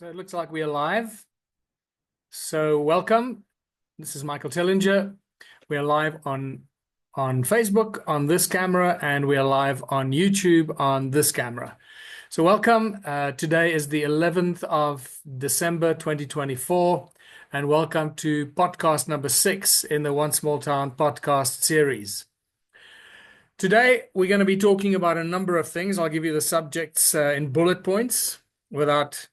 So it looks like we are live. So welcome. This is Michael Tillinger. We are live on Facebook on this camera, and we are live on YouTube on this camera. So welcome. Today is the 11th of December 2024, and welcome to podcast number 6 in the One Small Town podcast series. Today, we're going to be talking about a number of things. I'll give you the subjects in bullet points without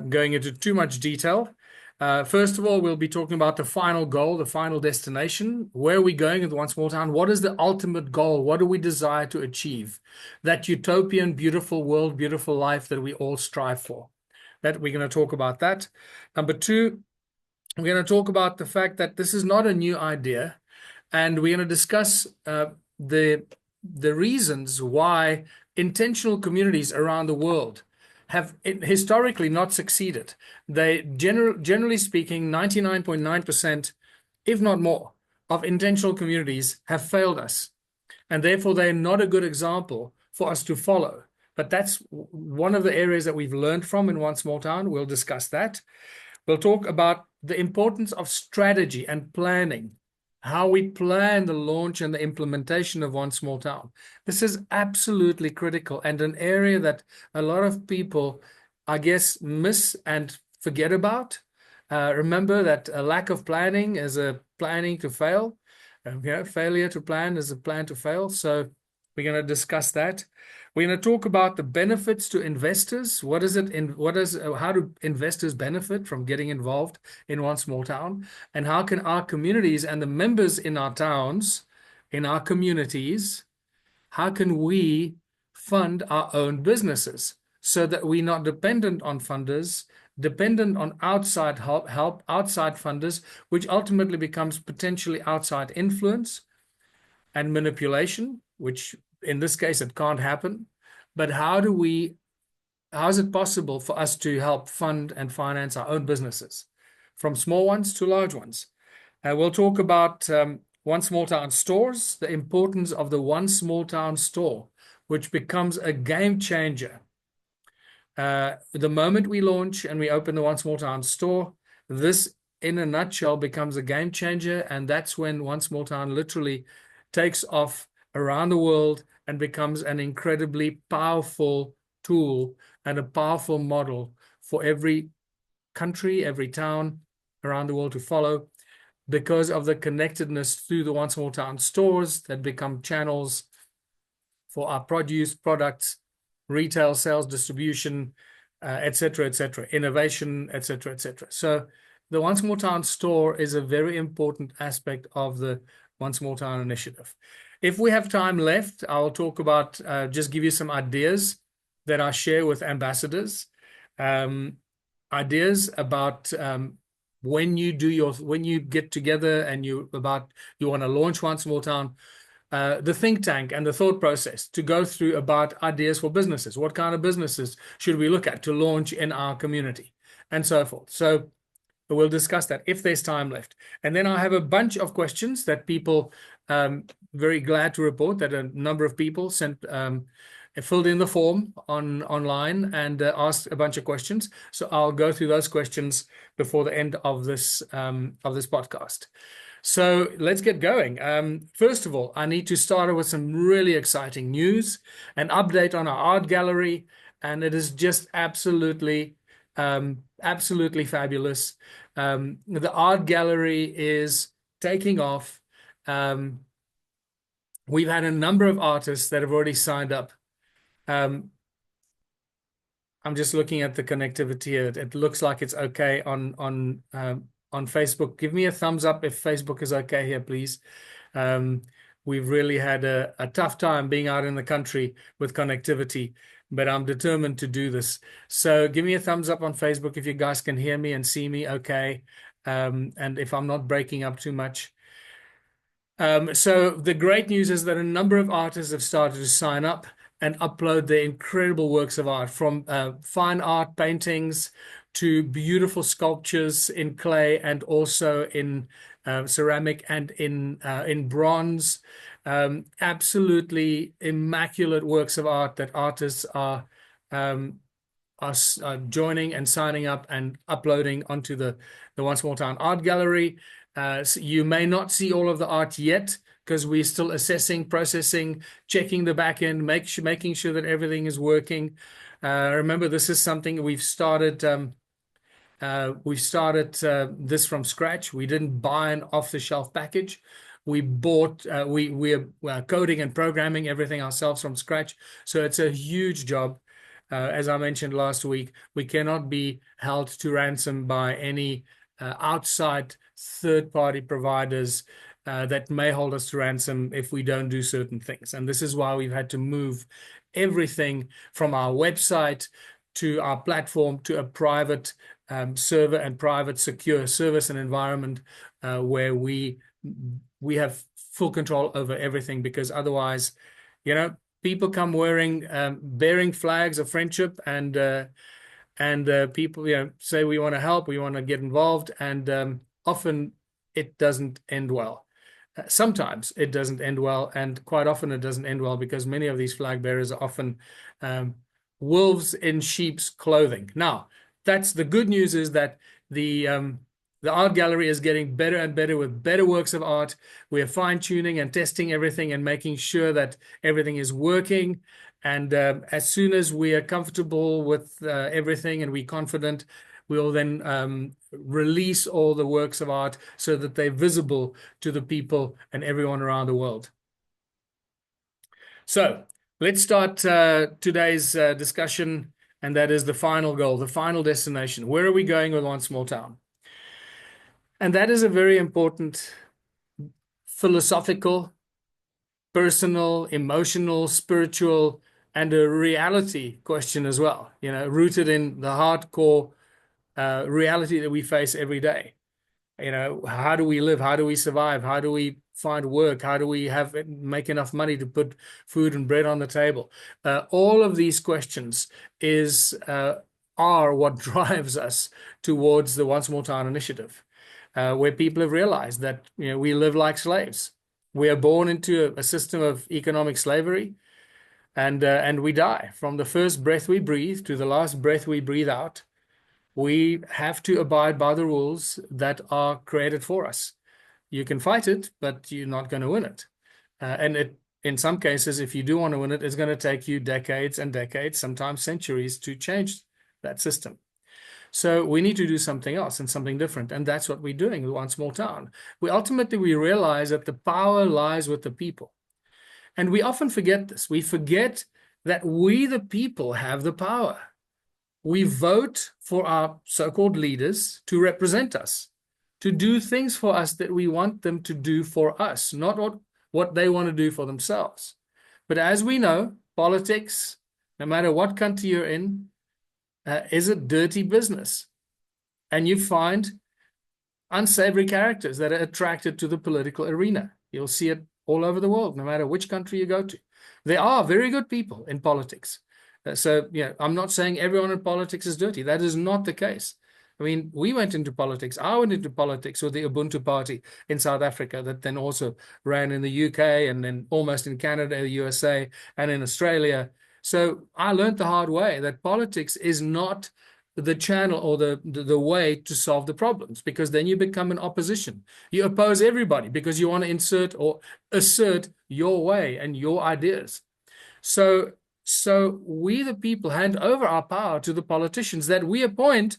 going into too much detail. First of all, we'll be talking about the final goal, the final destination. Where are we going in the One Small Town? What is the ultimate goal? What do we desire to achieve? That utopian, beautiful world, beautiful life that we all strive for. That we're going to talk about that. Number 2, we're going to talk about the fact that this is not a new idea, and we're going to discuss the reasons why intentional communities around the world have historically not succeeded. They generally speaking, 99.9%, if not more, of intentional communities have failed us, and therefore they're not a good example for us to follow. But that's one of the areas that we've learned from in One Small Town. We'll discuss that. We'll talk about the importance of strategy and planning, how we plan the launch and the implementation of One Small Town. This is absolutely critical, and an area that a lot of people, I guess, miss and forget about. Remember that a lack of planning is a planning to fail. Failure to plan is a plan to fail. So we're going to discuss that. We're going to talk about the benefits to investors. How do investors benefit from getting involved in One Small Town? And how can our communities and the members in our towns, in our communities, how can we fund our own businesses so that we're not dependent on funders, dependent on outside help, outside funders, which ultimately becomes potentially outside influence and manipulation, which in this case, it can't happen. But how is it possible for us to help fund and finance our own businesses, from small ones to large ones? We'll talk about One Small Town Stores, the importance of the One Small Town store, which becomes a game changer. The moment we launch and we open the One Small Town store, this, in a nutshell, becomes a game changer. And that's when One Small Town literally takes off around the world and becomes an incredibly powerful tool and a powerful model for every country, every town around the world to follow, because of the connectedness through the One Small Town stores that become channels for our produce, products, retail sales, distribution, etc., innovation, etc. So the One Small Town store is a very important aspect of the One Small Town initiative. If we have time left, I'll talk about, just give you some ideas that I share with ambassadors, ideas about when you get together and you want to launch One Small Town, the think tank and the thought process to go through about ideas for businesses. What kind of businesses should we look at to launch in our community, and so forth. So we'll discuss that if there's time left. And then I have a bunch of questions that people, very glad to report that a number of people filled in the form online and asked a bunch of questions. So I'll go through those questions before the end of this podcast. So let's get going. First of all, I need to start with some really exciting news, an update on our art gallery, and it is just absolutely fabulous. The art gallery is taking off. We've had a number of artists that have already signed up. I'm just looking at the connectivity here. It looks like it's okay on Facebook. Give me a thumbs up if Facebook is okay here, please. We've really had a tough time being out in the country with connectivity, but I'm determined to do this. So give me a thumbs up on Facebook if you guys can hear me and see me okay, and if I'm not breaking up too much. So the great news is that a number of artists have started to sign up and upload their incredible works of art, from fine art paintings to beautiful sculptures in clay and also in ceramic and in bronze. Absolutely immaculate works of art that artists are are joining and signing up and uploading onto the One Small Town art gallery. So you may not see all of the art yet because we're still assessing, processing, checking the back end, making sure that everything is working. Remember, this is something we've started. This from scratch. We didn't buy an off-the-shelf package. We bought. We're coding and programming everything ourselves from scratch. So it's a huge job. As I mentioned last week, we cannot be held to ransom by any outside third-party providers that may hold us to ransom if we don't do certain things. And this is why we've had to move everything from our website to our platform to a private server and private secure service and environment where we have full control over everything, because otherwise, people come bearing flags of friendship and people say we want to help, we want to get involved, and often it doesn't end well. Sometimes it doesn't end well, and quite often it doesn't end well because many of these flag bearers are often wolves in sheep's clothing. Now, that's the good news, is that the art gallery is getting better and better with better works of art. We are fine-tuning and testing everything and making sure that everything is working. And as soon as we are comfortable with everything and we're confident, we'll then release all the works of art so that they're visible to the people and everyone around the world. So let's start today's discussion, and that is the final goal, the final destination. Where are we going with One Small Town? And that is a very important philosophical, personal, emotional, spiritual, and a reality question as well, rooted in the hardcore reality that we face every day. How do we live? How do we survive? How do we find work? How do we make enough money to put food and bread on the table? All of these questions are what drives us towards the One Small Town initiative, where people have realized that we live like slaves. We are born into a system of economic slavery, and we die. From the first breath we breathe to the last breath we breathe out, we have to abide by the rules that are created for us. You can fight it, but you're not going to win it. And in some cases, if you do want to win it, it's going to take you decades and decades, sometimes centuries, to change that system. So we need to do something else and something different. And that's what we're doing with One Small Town. We realize that the power lies with the people. And we often forget this. We forget that we, the people, have the power. We vote for our so-called leaders to represent us, to do things for us that we want them to do for us, not what they want to do for themselves. But as we know, politics, no matter what country you're in, is a dirty business. And you find unsavory characters that are attracted to the political arena. You'll see it all over the world, no matter which country you go to. There are very good people in politics. I'm not saying everyone in politics is dirty. That is not the case. I mean, we went into politics. I went into politics with the Ubuntu Party in South Africa that then also ran in the UK and then almost in Canada, the USA, and in Australia. So I learned the hard way that politics is not the channel or the way to solve the problems, because then you become an opposition. You oppose everybody because you want to insert or assert your way and your ideas. So we, the people, hand over our power to the politicians that we appoint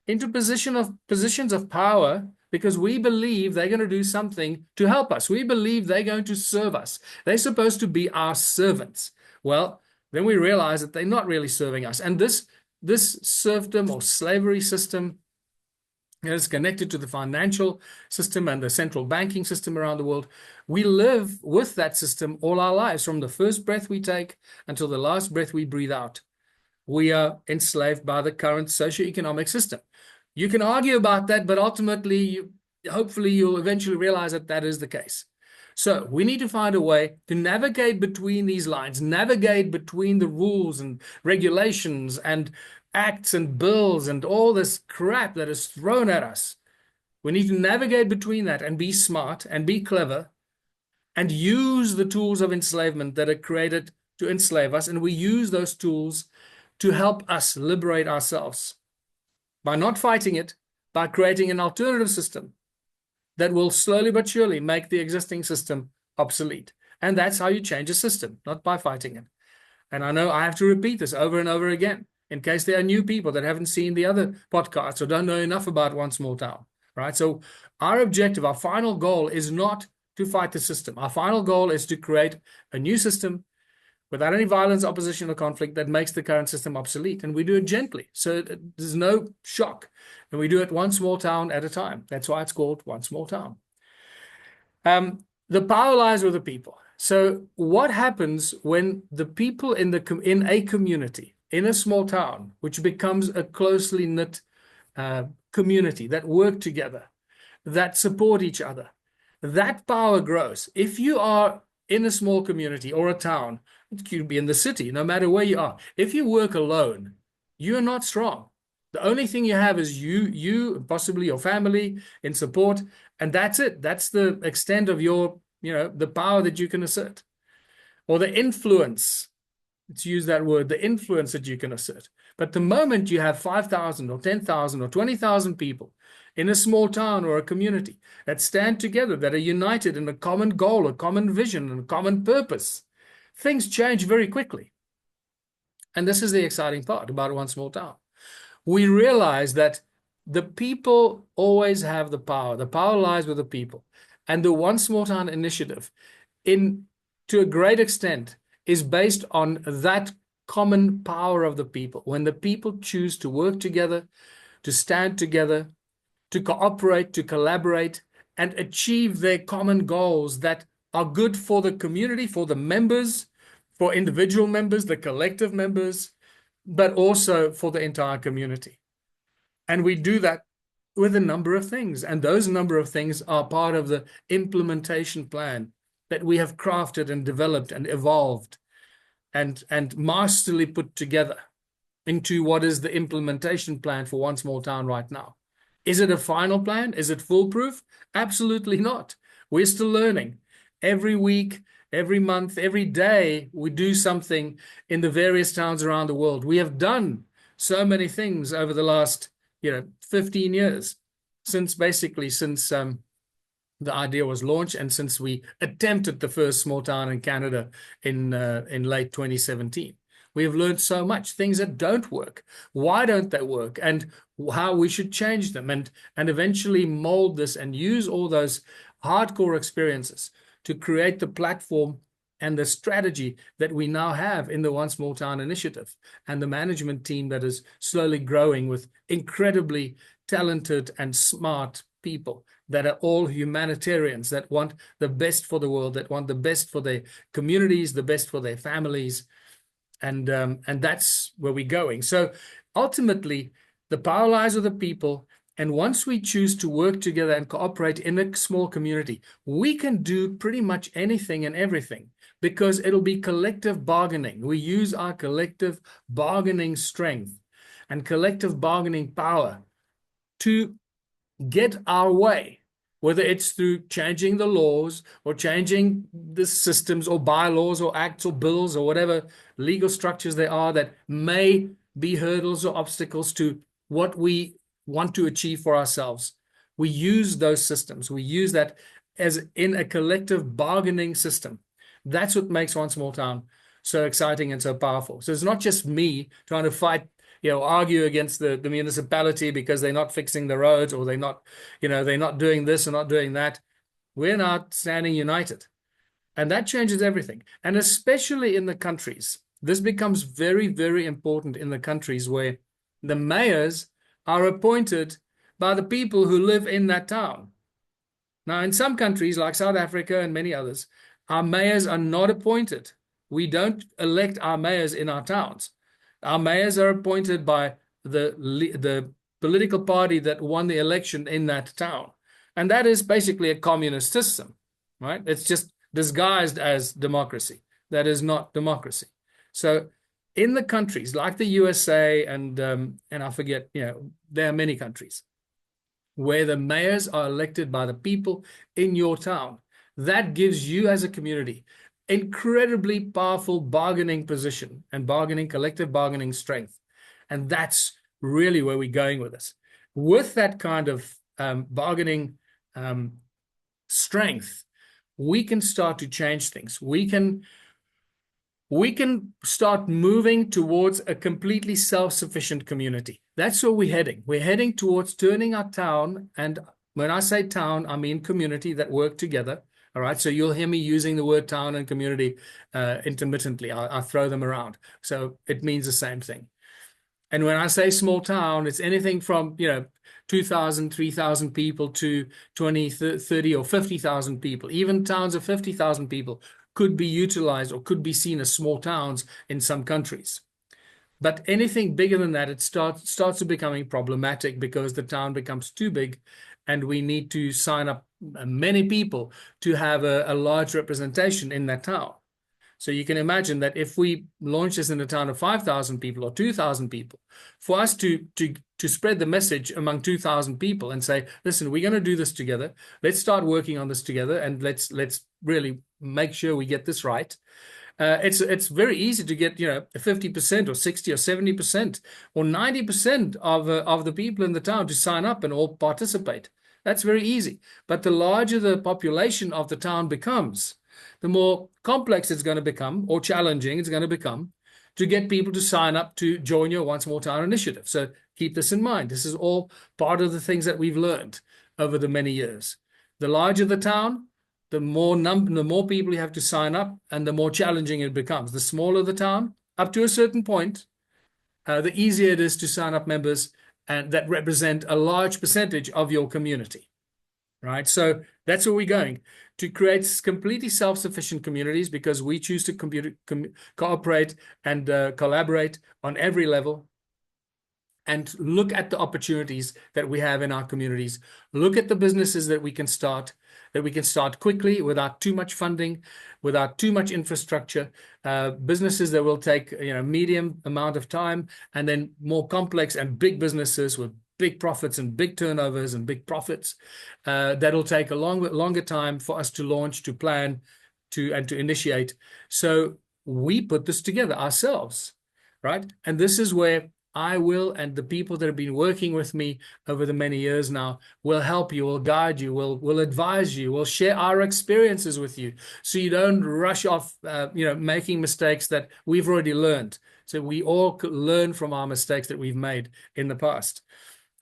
into positions of power because we believe they're going to do something to help us. We believe they're going to serve us. They're supposed to be our servants. Well, then we realize that they're not really serving us. And this serfdom or slavery system is connected to the financial system and the central banking system around the world. We live with that system all our lives, from the first breath we take until the last breath we breathe out. We are enslaved by the current socioeconomic system. You can argue about that, but ultimately, hopefully you'll eventually realize that that is the case. So we need to find a way to navigate between these lines, navigate between the rules and regulations and acts and bills and all this crap that is thrown at us. We need to navigate between that and be smart and be clever and use the tools of enslavement that are created to enslave us. And we use those tools to help us liberate ourselves by not fighting it, by creating an alternative system that will slowly but surely make the existing system obsolete. And that's how you change a system, not by fighting it. And I know I have to repeat this over and over again in case there are new people that haven't seen the other podcasts or don't know enough about One Small Town, right? So our objective, our final goal is not to fight the system. Our final goal is to create a new system without any violence, opposition, or conflict that makes the current system obsolete. And we do it gently. So there's no shock. And we do it one small town at a time. That's why it's called One Small Town. The power lies with the people. So what happens when the people in a community, in a small town, which becomes a closely knit community that work together, that support each other, that power grows. If you are in a small community or a town, it could be in the city, no matter where you are. If you work alone, you are not strong. The only thing you have is you, possibly your family in support, and that's it. That's the extent of your, the power that you can assert, or the influence. Let's use that word, the influence that you can assert. But the moment you have 5,000 or 10,000 or 20,000 people in a small town or a community that stand together, that are united in a common goal, a common vision, and a common purpose, things change very quickly. And this is the exciting part about One Small Town. We realize that the people always have the power. The power lies with the people. And the One Small Town initiative, to a great extent, is based on that common power of the people. When the people choose to work together, to stand together, to cooperate, to collaborate, and achieve their common goals that are good for the community, for the members, for individual members, the collective members, but also for the entire community. And we do that with a number of things. And those number of things are part of the implementation plan that we have crafted and developed and evolved and masterly put together into what is the implementation plan for One Small Town right now. Is it a final plan? Is it foolproof? Absolutely not. We're still learning. Every week, every month, every day, we do something in the various towns around the world. We have done so many things over the last 15 years, since the idea was launched and since we attempted the first small town in Canada in late 2017. We have learned so much, things that don't work. Why don't they work? And how we should change them and eventually mold this and use all those hardcore experiences to create the platform and the strategy that we now have in the One Small Town initiative and the management team that is slowly growing with incredibly talented and smart people that are all humanitarians, that want the best for the world, that want the best for their communities, the best for their families. And that's where we're going. So ultimately, the power lies with the people. And once we choose to work together and cooperate in a small community, we can do pretty much anything and everything because it'll be collective bargaining. We use our collective bargaining strength and collective bargaining power to get our way, whether it's through changing the laws or changing the systems or bylaws or acts or bills or whatever legal structures there are that may be hurdles or obstacles to what we want to achieve for ourselves. We use those systems. We use that as in a collective bargaining system. That's what makes One Small Town so exciting and so powerful. So it's not just me trying to fight, argue against the municipality because they're not fixing the roads or they're not doing this or not doing that. We're not standing united. And that changes everything. And especially in the countries, this becomes very, very important in the countries where the mayors are appointed by the people who live in that town. Now, in some countries like South Africa and many others, our mayors are not appointed. We don't elect our mayors in our towns. Our mayors are appointed by the political party that won the election in that town. And that is basically a communist system, right? It's just disguised as democracy. That is not democracy. So in the countries like the USA and I forget, there are many countries where the mayors are elected by the people in your town. That gives you as a community incredibly powerful bargaining position and collective bargaining strength. And that's really where we're going with this. With that kind of bargaining strength, we can start to change things. We can start moving towards a completely self-sufficient community. That's where we're heading. We're heading towards turning our town, and when I say town, I mean community, that work together. All right, so you'll hear me using the word town and community intermittently. I throw them around. So it means the same thing. And when I say small town, it's anything from, 2,000, 3,000 people to 20, 30, or 50,000 people. Even towns of 50,000 people could be utilized or could be seen as small towns in some countries. But anything bigger than that, it starts to becoming problematic because the town becomes too big and we need to sign up many people to have a large representation in that town. So you can imagine that if we launch this in a town of 5,000 people or 2,000 people, for us to spread the message among 2,000 people and say, listen, we're going to do this together. Let's start working on this together, and let's really make sure we get this right. It's very easy to get 50% or 60 or 70% or 90% of the people in the town to sign up and all participate. That's very easy. But the larger the population of the town becomes, the more complex it's going to become, or challenging it's going to become, to get people to sign up to join your One Small Town initiative. So keep this in mind. This is all part of the things that we've learned over the many years. The larger the town, the more people you have to sign up, and the more challenging it becomes. The smaller the town, up to a certain point, the easier it is to sign up members and that represent a large percentage of your community. Right? So that's where we're going, to create completely self-sufficient communities, because we choose to cooperate and collaborate on every level, and look at the opportunities that we have in our communities. Look at the businesses that we can start quickly without too much funding, without too much infrastructure, businesses that will take medium amount of time, and then more complex and big businesses with big profits and big turnovers and big profits. That'll take a longer time for us to launch, to plan, and to initiate. So we put this together ourselves, right? And this is where I will, and the people that have been working with me over the many years now, will help you, will guide you, will advise you, will share our experiences with you, so you don't rush off, making mistakes that we've already learned. So we all learn from our mistakes that we've made in the past.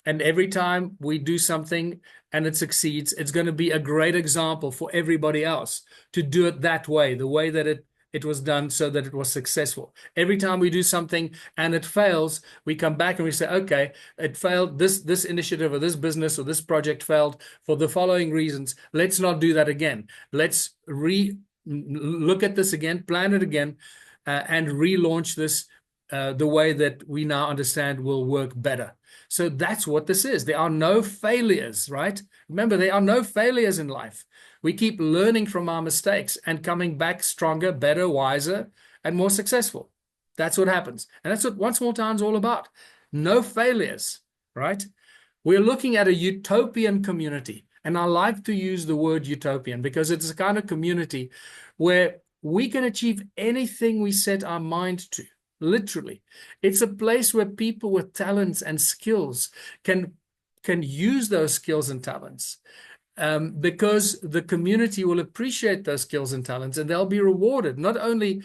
And every time we do something and it succeeds, it's going to be a great example for everybody else to do it that way, the way that it was done, so that it was successful. Every time we do something and it fails, we come back and we say, okay, it failed. This initiative or this business or this project failed for the following reasons. Let's not do that again. Let's look at this again, plan it again, and relaunch this the way that we now understand will work better. So that's what this is. There are no failures, right? Remember, there are no failures in life. We keep learning from our mistakes and coming back stronger, better, wiser, and more successful. That's what happens. And that's what One Small Town is all about. No failures, right? We're looking at a utopian community. And I like to use the word utopian because it's a kind of community where we can achieve anything we set our mind to. Literally, it's a place where people with talents and skills can use those skills and talents, because the community will appreciate those skills and talents, and they'll be rewarded not only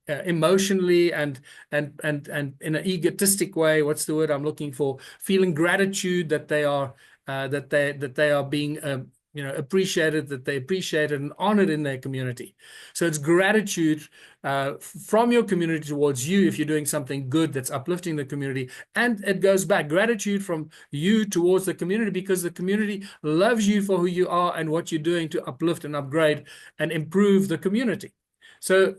emotionally and in an egotistic way. What's the word I'm looking for? Feeling gratitude that they are being appreciated, that they're appreciated and honored in their community. So it's gratitude from your community towards you if you're doing something good that's uplifting the community. And it goes back, gratitude from you towards the community, because the community loves you for who you are and what you're doing to uplift and upgrade and improve the community. So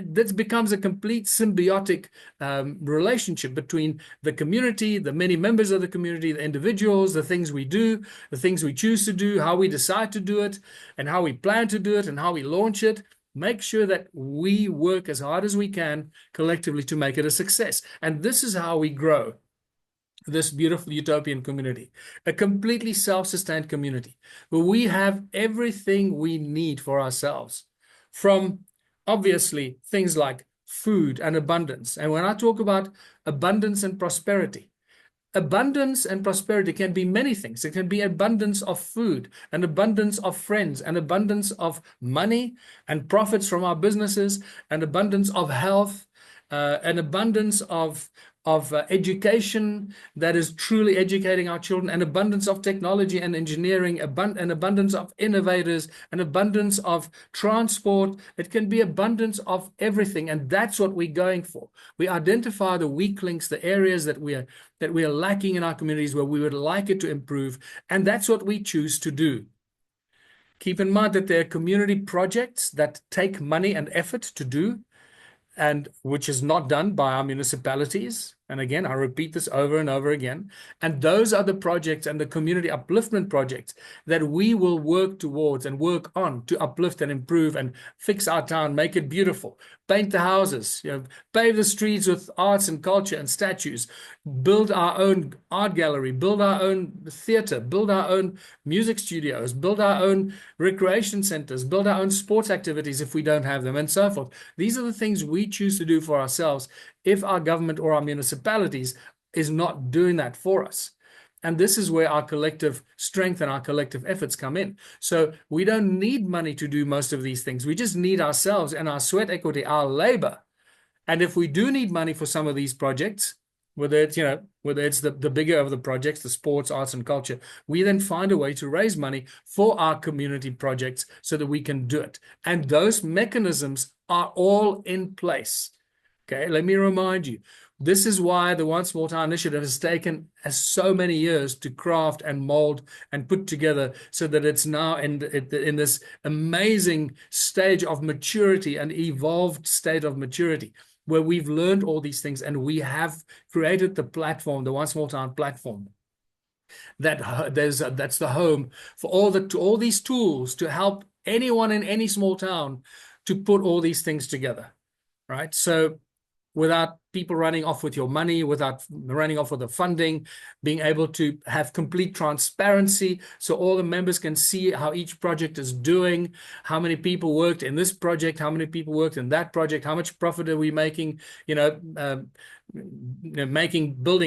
this becomes a complete symbiotic relationship between the community, the many members of the community, the individuals, the things we do, the things we choose to do, how we decide to do it, and how we plan to do it, and how we launch it. Make sure that we work as hard as we can collectively to make it a success. And this is how we grow this beautiful utopian community, a completely self-sustained community where we have everything we need for ourselves, from obviously things like food and abundance. And when I talk about abundance and prosperity, abundance and prosperity can be many things. It can be abundance of food, an abundance of friends, an abundance of money and profits from our businesses, an abundance of health, an abundance of education that is truly educating our children, an abundance of technology and engineering, an abundance of innovators, an abundance of transport. It can be abundance of everything, and that's what we're going for. We identify the weak links, the areas that we are lacking in our communities where we would like it to improve, and that's what we choose to do. Keep in mind that there are community projects that take money and effort to do, and which is not done by our municipalities. And again, I repeat this over and over again. And those are the projects and the community upliftment projects that we will work towards and work on to uplift and improve and fix our town, make it beautiful, paint the houses, pave the streets with arts and culture and statues, build our own art gallery, build our own theater, build our own music studios, build our own recreation centers, build our own sports activities if we don't have them, and so forth. These are the things we choose to do for ourselves if our government or our municipalities is not doing that for us. And this is where our collective strength and our collective efforts come in. So we don't need money to do most of these things. We just need ourselves and our sweat equity, our labor. And if we do need money for some of these projects, whether it's the bigger of the projects, the sports, arts, and culture, we then find a way to raise money for our community projects so that we can do it. And those mechanisms are all in place. Okay, let me remind you, this is why the One Small Town Initiative has taken so many years to craft and mold and put together so that it's now in this amazing stage of maturity, an evolved state of maturity, where we've learned all these things and we have created the platform, the One Small Town platform. That's the home for all these tools to help anyone in any small town to put all these things together, right? So without people running off with your money, without running off with the funding, being able to have complete transparency so all the members can see how each project is doing, how many people worked in this project, how many people worked in that project, how much profit are we making, building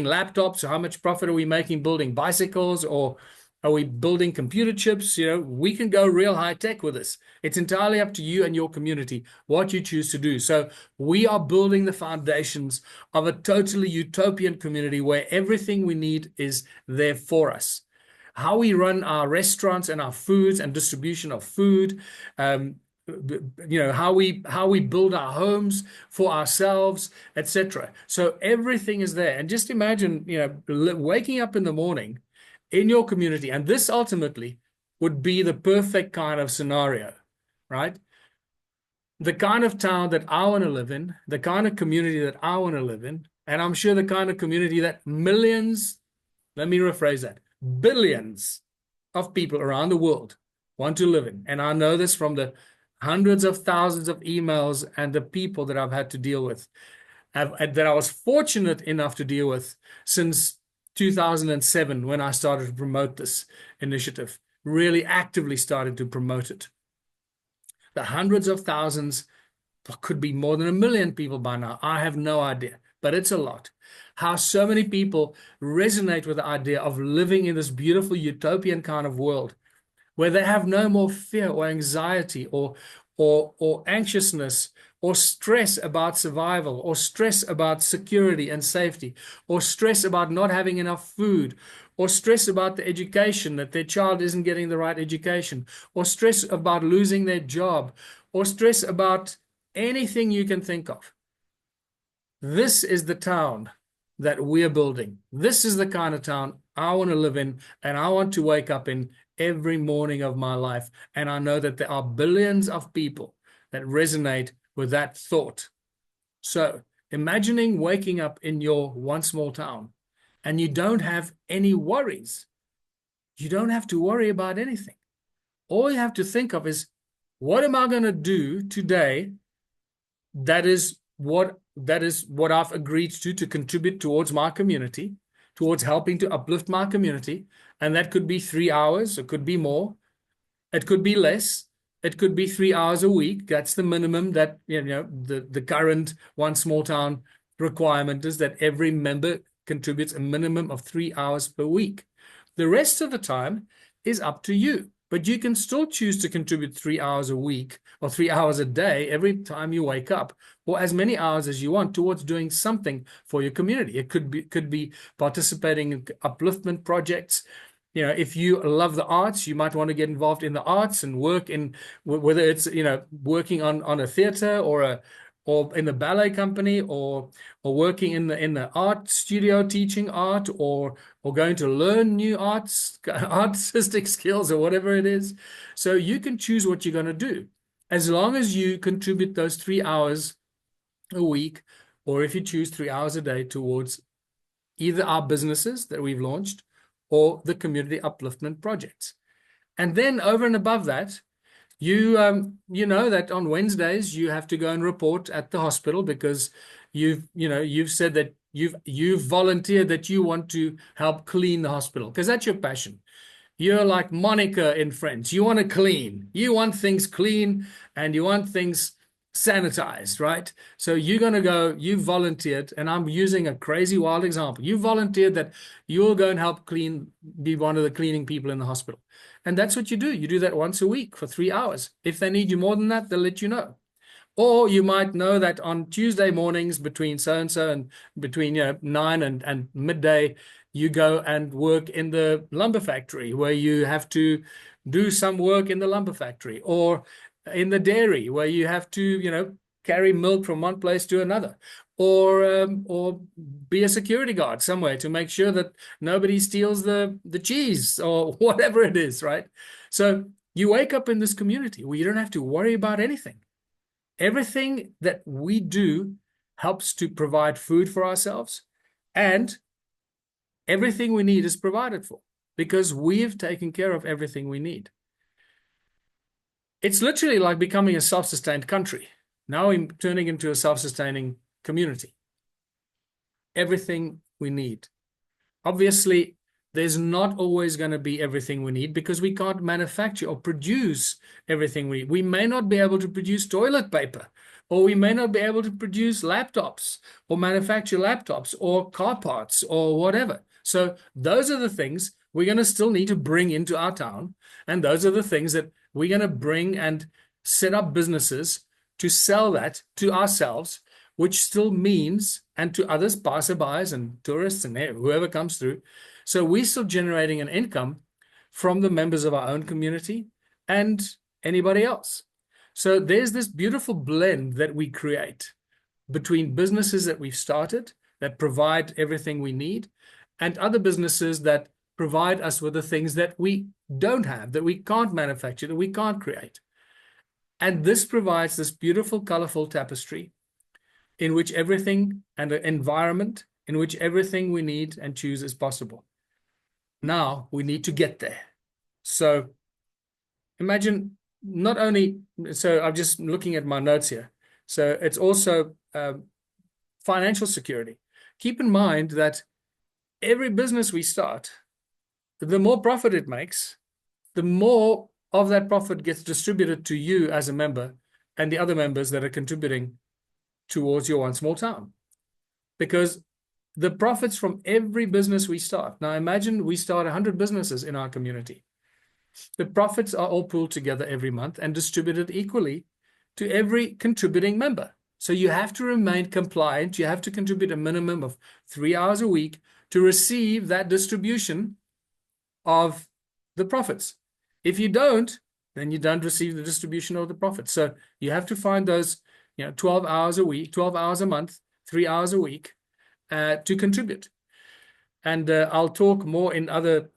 laptops, or how much profit are we making building bicycles, or are we building computer chips? We can go real high tech with this. It's entirely up to you and your community what you choose to do. So we are building the foundations of a totally utopian community where everything we need is there for us. How we run our restaurants and our foods and distribution of food, how we build our homes for ourselves, etc. So everything is there. And just imagine, waking up in the morning in your community, and this ultimately would be the perfect kind of scenario, right? The kind of town that I want to live in, the kind of community that I want to live in, and I'm sure the kind of community that millions, let me rephrase that, billions of people around the world want to live in. And I know this from the hundreds of thousands of emails and the people that I've had to deal with, that I was fortunate enough to deal with since 2007, when I started to promote this initiative, really actively started to promote it. The hundreds of thousands, could be more than 1 million people by now. I have no idea, but it's a lot. How so many people resonate with the idea of living in this beautiful utopian kind of world where they have no more fear or anxiety or anxiousness or stress about survival, or stress about security and safety, or stress about not having enough food, or stress about the education, that their child isn't getting the right education, or stress about losing their job, or stress about anything you can think of. This is the town that we're building. This is the kind of town I want to live in, and I want to wake up in every morning of my life. And I know that there are billions of people that resonate with that thought. So imagining waking up in your one small town and you don't have any worries. You don't have to worry about anything. All you have to think of is, what am I going to do today that is what I've agreed to contribute towards my community, towards helping to uplift my community. And that could be 3 hours, it could be more, it could be less. It could be 3 hours a week. That's the minimum that, the current One Small Town requirement is that every member contributes a minimum of 3 hours per week. The rest of the time is up to you, but you can still choose to contribute 3 hours a week or 3 hours a day every time you wake up, or as many hours as you want towards doing something for your community. It could be participating in upliftment projects. If you love the arts, you might want to get involved in the arts and work in, whether it's, working on a theater or in the ballet company, or working in the art studio teaching art, or going to learn new artistic skills, or whatever it is. So you can choose what you're going to do, as long as you contribute those 3 hours a week, or if you choose 3 hours a day, towards either our businesses that we've launched or the community upliftment projects. And then over and above that, you know that on Wednesdays you have to go and report at the hospital, because you've said that you've volunteered that you want to help clean the hospital, because that's your passion. You're like Monica in Friends. You want to clean. You want things clean, and you want things sanitized, right? So you're going to go, you volunteered, and I'm using a crazy wild example. You volunteered that you'll go and help be one of the cleaning people in the hospital. And that's what you do. You do that once a week for 3 hours. If they need you more than that, they'll let you know. Or you might know that on Tuesday mornings between so-and-so and between 9 and midday, you go and work in the lumber factory, where you have to do some work in the lumber factory, or in the dairy, where you have to, carry milk from one place to another, or be a security guard somewhere to make sure that nobody steals the cheese, or whatever it is, right? So you wake up in this community where you don't have to worry about anything. Everything that we do helps to provide food for ourselves, and everything we need is provided for, because we've taken care of everything we need. It's literally like becoming a self-sustained country. Now we're turning into a self-sustaining community. Everything we need. Obviously, there's not always going to be everything we need, because we can't manufacture or produce everything we need. We may not be able to produce toilet paper, or we may not be able to produce laptops, or manufacture laptops, or car parts, or whatever. So those are the things we're going to still need to bring into our town. And those are the things that we're going to bring and set up businesses to sell that to ourselves, which still means, and to others, passerbys and tourists and whoever comes through. So we're still generating an income from the members of our own community and anybody else. So there's this beautiful blend that we create between businesses that we've started that provide everything we need, and other businesses that provide us with the things that we don't have, that we can't manufacture, that we can't create. And this provides this beautiful, colorful tapestry in which everything, and an environment in which everything we need and choose is possible. Now we need to get there. So imagine not only, so I'm just looking at my notes here. So it's also financial security. Keep in mind that every business we start, the more profit it makes, the more of that profit gets distributed to you as a member and the other members that are contributing towards your One Small Town. Because the profits from every business we start, now imagine we start 100 businesses in our community. The profits are all pooled together every month and distributed equally to every contributing member. So you have to remain compliant. You have to contribute a minimum of 3 hours a week to receive that distribution of the profits. If you don't, then you don't receive the distribution of the profits. So you have to find those 12 hours a week, 12 hours a month, 3 hours a week to contribute. And I'll talk more in other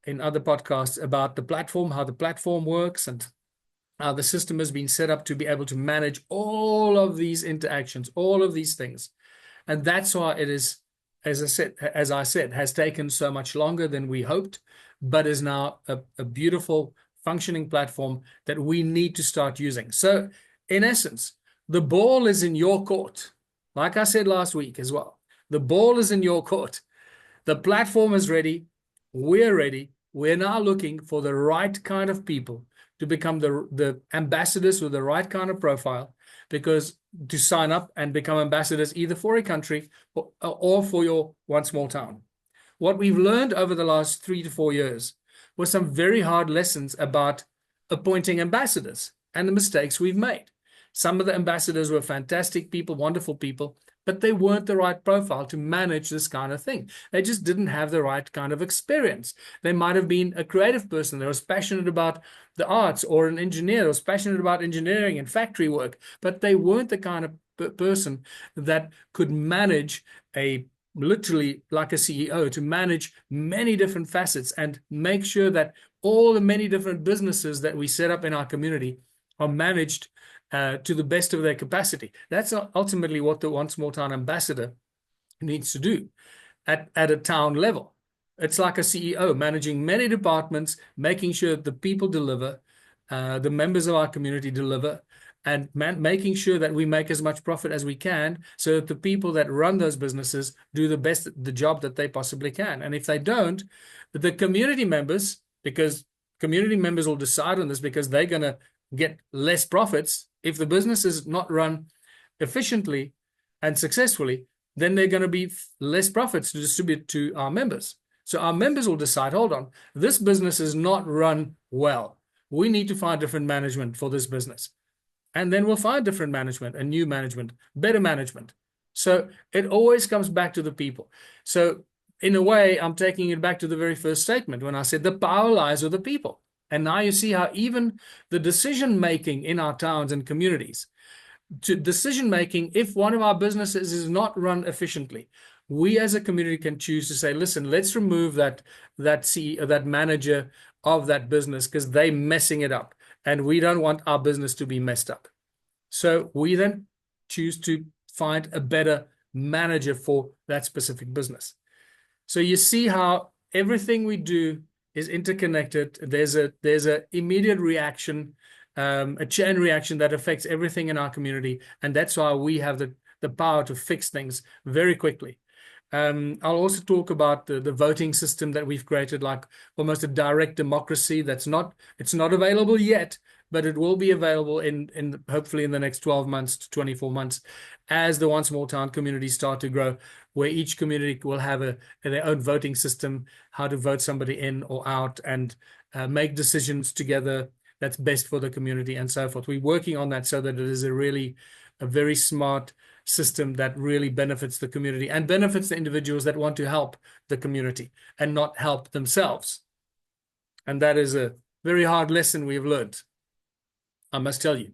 podcasts about the platform, how the platform works, and how the system has been set up to be able to manage all of these interactions, all of these things. And that's why it is, as I said, has taken so much longer than we hoped, but is now a beautiful functioning platform that we need to start using. So in essence, the ball is in your court. Like I said last week as well, the ball is in your court. The platform is ready. We're ready. We're now looking for the right kind of people to become the ambassadors with the right kind of profile, because to sign up and become ambassadors either for a country or for your one small town. What we've learned over the last 3 to 4 years was some very hard lessons about appointing ambassadors and the mistakes we've made. Some of the ambassadors were fantastic people, wonderful people, but they weren't the right profile to manage this kind of thing. They just didn't have the right kind of experience. They might have been a creative person that was passionate about the arts, or an engineer that was passionate about engineering and factory work, but they weren't the kind of person that could manage literally like a CEO, to manage many different facets and make sure that all the many different businesses that we set up in our community are managed to the best of their capacity. That's ultimately what the One Small Town ambassador needs to do at a town level. It's like a CEO managing many departments, making sure that the people deliver, the members of our community deliver, and making sure that we make as much profit as we can, so that the people that run those businesses do the job that they possibly can. And if they don't, the community members, because community members will decide on this, because they're going to get less profits. If the business is not run efficiently and successfully, then they're going to be less profits to distribute to our members. So our members will decide, hold on, this business is not run well. We need to find different management for this business. And then we'll find different management and new management, better management. So it always comes back to the people. So in a way, I'm taking it back to the very first statement when I said the power lies with the people. And now you see how even the decision-making in our towns and communities, to decision-making, if one of our businesses is not run efficiently, we as a community can choose to say, listen, let's remove that CEO, that manager of that business, because they're messing it up. And we don't want our business to be messed up. So we then choose to find a better manager for that specific business. So you see how everything we do is interconnected. There's a immediate reaction, a chain reaction that affects everything in our community. And that's why we have the power to fix things very quickly. I'll also talk about the voting system that we've created, like almost a direct democracy. It's not available yet, but it will be available in hopefully in the next 12 months to 24 months, as the One Small Town communities start to grow, where each community will have their own voting system, how to vote somebody in or out, and make decisions together that's best for the community and so forth. We're working on that so that it is a very smart system that really benefits the community and benefits the individuals that want to help the community and not help themselves. And that is a very hard lesson we've learned, I must tell you.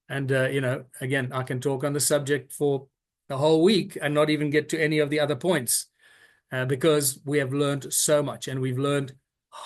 And, again, I can talk on the subject for the whole week and not even get to any of the other points, because we have learned so much, and we've learned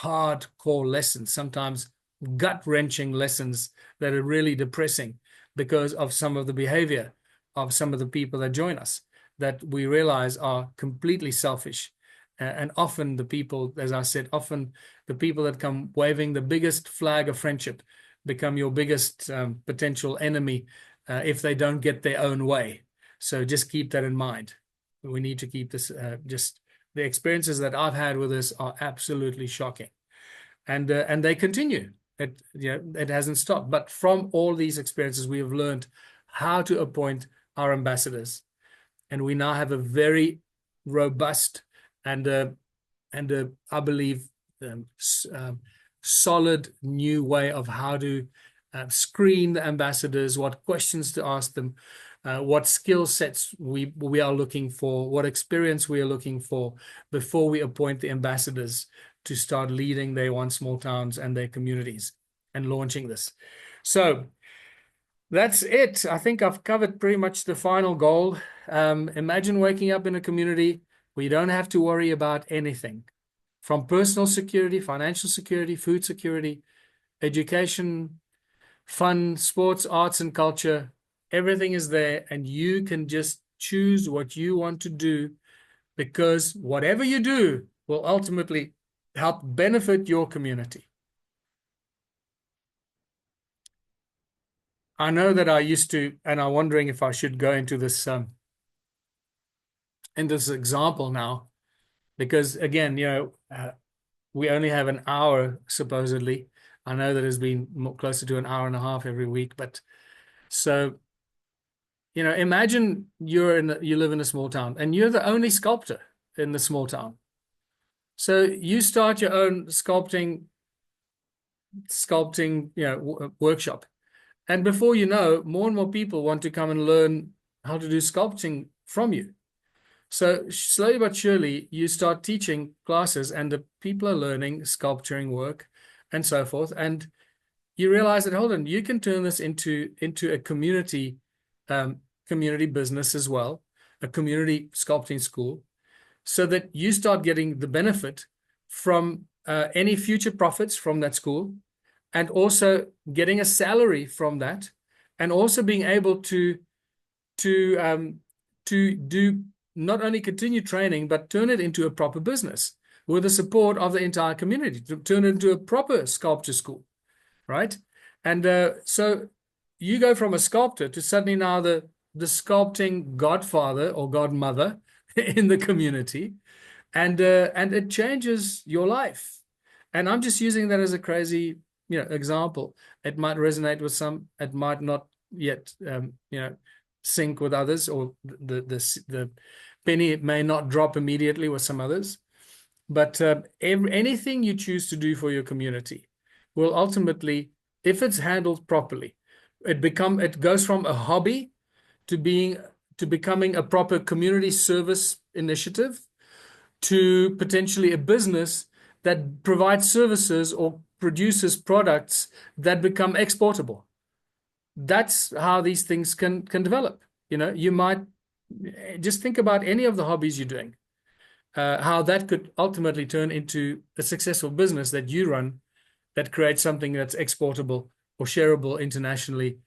hardcore lessons, sometimes gut-wrenching lessons that are really depressing because of some of the behavior of some of the people that join us, that we realize are completely selfish. And often the people, as I said, often the people that come waving the biggest flag of friendship become your biggest potential enemy if they don't get their own way. So just keep that in mind. We need to keep this, just the experiences that I've had with this are absolutely shocking. And they continue. It hasn't stopped. But from all these experiences, we have learned how to appoint our ambassadors. And we now have a very robust and I believe solid new way of how to screen the ambassadors, what questions to ask them, what skill sets we are looking for, what experience we are looking for before we appoint the ambassadors to start leading their One Small Towns and their communities and launching this. So that's it. I think I've covered pretty much the final goal. Imagine waking up in a community where you don't have to worry about anything, from personal security, financial security, food security, education, fun, sports, arts, and culture. Everything is there, and you can just choose what you want to do, because whatever you do will ultimately help benefit your community. I know that I used to, and I'm wondering if I should go into this in this example now, because again, we only have an hour supposedly I know that has been closer to an hour and a half every week. But so, imagine you live in a small town and you're the only sculptor in the small town. So you start your own sculpting, workshop. And before you know, more and more people want to come and learn how to do sculpting from you. So slowly but surely, you start teaching classes and the people are learning sculpturing work and so forth. And you realize that, hold on, you can turn this into a community business as well, a community sculpting school, so that you start getting the benefit from any future profits from that school, and also getting a salary from that, and also being able to do not only continue training, but turn it into a proper business with the support of the entire community, to turn it into a proper sculpture school, right? And so you go from a sculptor to suddenly now the sculpting godfather or godmother in the community, and it changes your life. And I'm just using that as a crazy, example. It might resonate with some, it might not yet, sync with others, or the penny may not drop immediately with some others. But anything you choose to do for your community will ultimately, if it's handled properly, it goes from a hobby to becoming a proper community service initiative, to potentially a business that provides services or produces products that become exportable. That's how these things can develop. You might just think about any of the hobbies you're doing, how that could ultimately turn into a successful business that you run, that creates something that's exportable or shareable internationally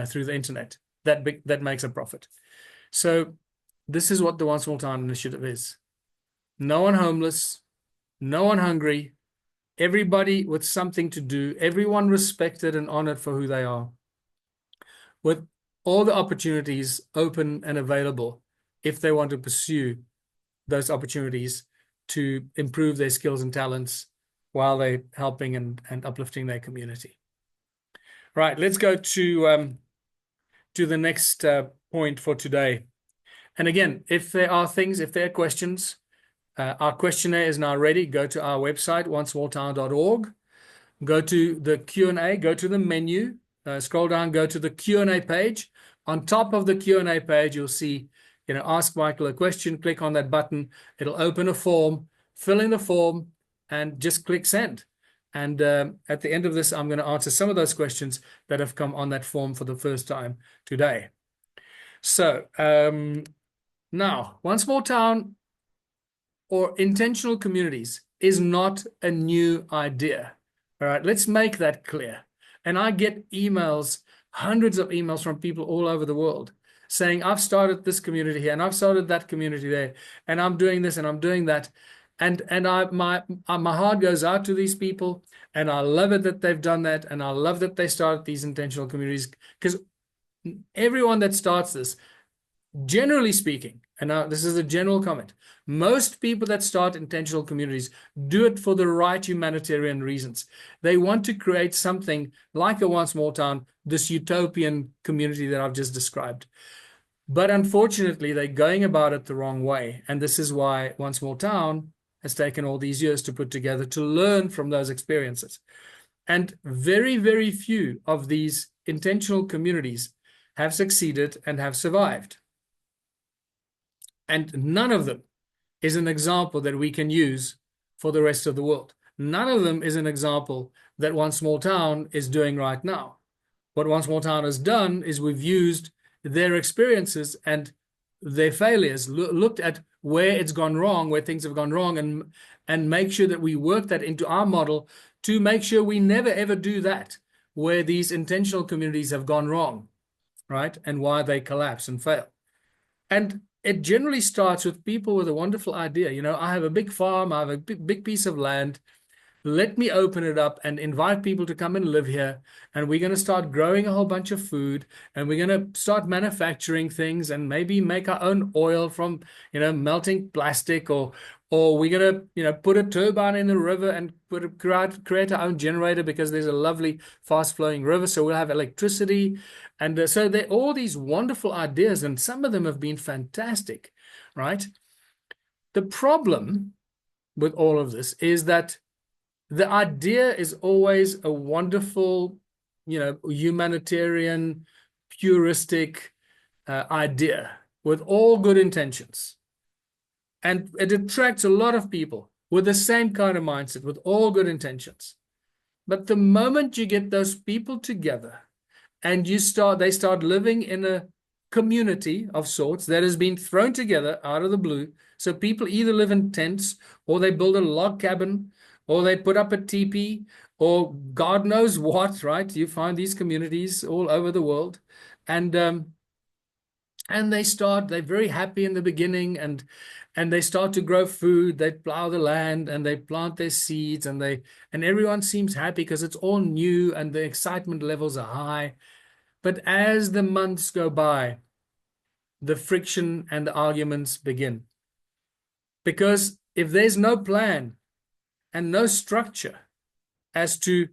through the internet, that makes a profit. So this is what the One Small Town initiative is. No one homeless, no one hungry, everybody with something to do, everyone respected and honored for who they are, with all the opportunities open and available if they want to pursue those opportunities to improve their skills and talents while they're helping and uplifting their community. Right, let's go to the next point for today. And again, if there are questions, our questionnaire is now ready. Go to our website, onesmalltown.org. Go to the Q&A, go to the menu, scroll down, go to the Q&A page. On top of the Q&A page, you'll see, ask Michael a question. Click on that button. It'll open a form. Fill in the form and just click send. And at the end of this, I'm going to answer some of those questions that have come on that form for the first time today. So now, One Small Town or intentional communities is not a new idea. All right, let's make that clear. And I get emails, hundreds of emails from people all over the world saying, I've started this community here and I've started that community there, and I'm doing this and I'm doing that. And my heart goes out to these people, and I love it that they've done that, and I love that they started these intentional communities, because everyone that starts this, generally speaking, and now this is a general comment, most people that start intentional communities do it for the right humanitarian reasons. They want to create something like a One Small Town, this utopian community that I've just described. But unfortunately, they're going about it the wrong way. And this is why One Small Town has taken all these years to put together, to learn from those experiences. And very, very few of these intentional communities have succeeded and have survived. And none of them is an example that we can use for the rest of the world. None of them is an example that One Small Town is doing right now. What One Small Town has done is we've used their experiences and their failures, looked at where it's gone wrong, where things have gone wrong, and make sure that we work that into our model to make sure we never, ever do that, where these intentional communities have gone wrong, right? And why they collapse and fail. And it generally starts with people with a wonderful idea. I have a big farm, I have a big piece of land. Let me open it up and invite people to come and live here. And we're going to start growing a whole bunch of food, and we're going to start manufacturing things and maybe make our own oil from, melting plastic, or or we're going to, put a turbine in the river and create our own generator because there's a lovely fast flowing river. So we'll have electricity. And so there are all these wonderful ideas, and some of them have been fantastic, right? The problem with all of this is that the idea is always a wonderful, humanitarian, puristic idea with all good intentions. And it attracts a lot of people with the same kind of mindset, with all good intentions. But the moment you get those people together and they start living in a community of sorts that has been thrown together out of the blue. So people either live in tents, or they build a log cabin, or they put up a teepee, or God knows what, right? You find these communities all over the world. And they're very happy in the beginning, and they start to grow food. They plow the land and they plant their seeds, and everyone seems happy because it's all new and the excitement levels are high. But as the months go by, the friction and the arguments begin. Because if there's no plan and no structure as to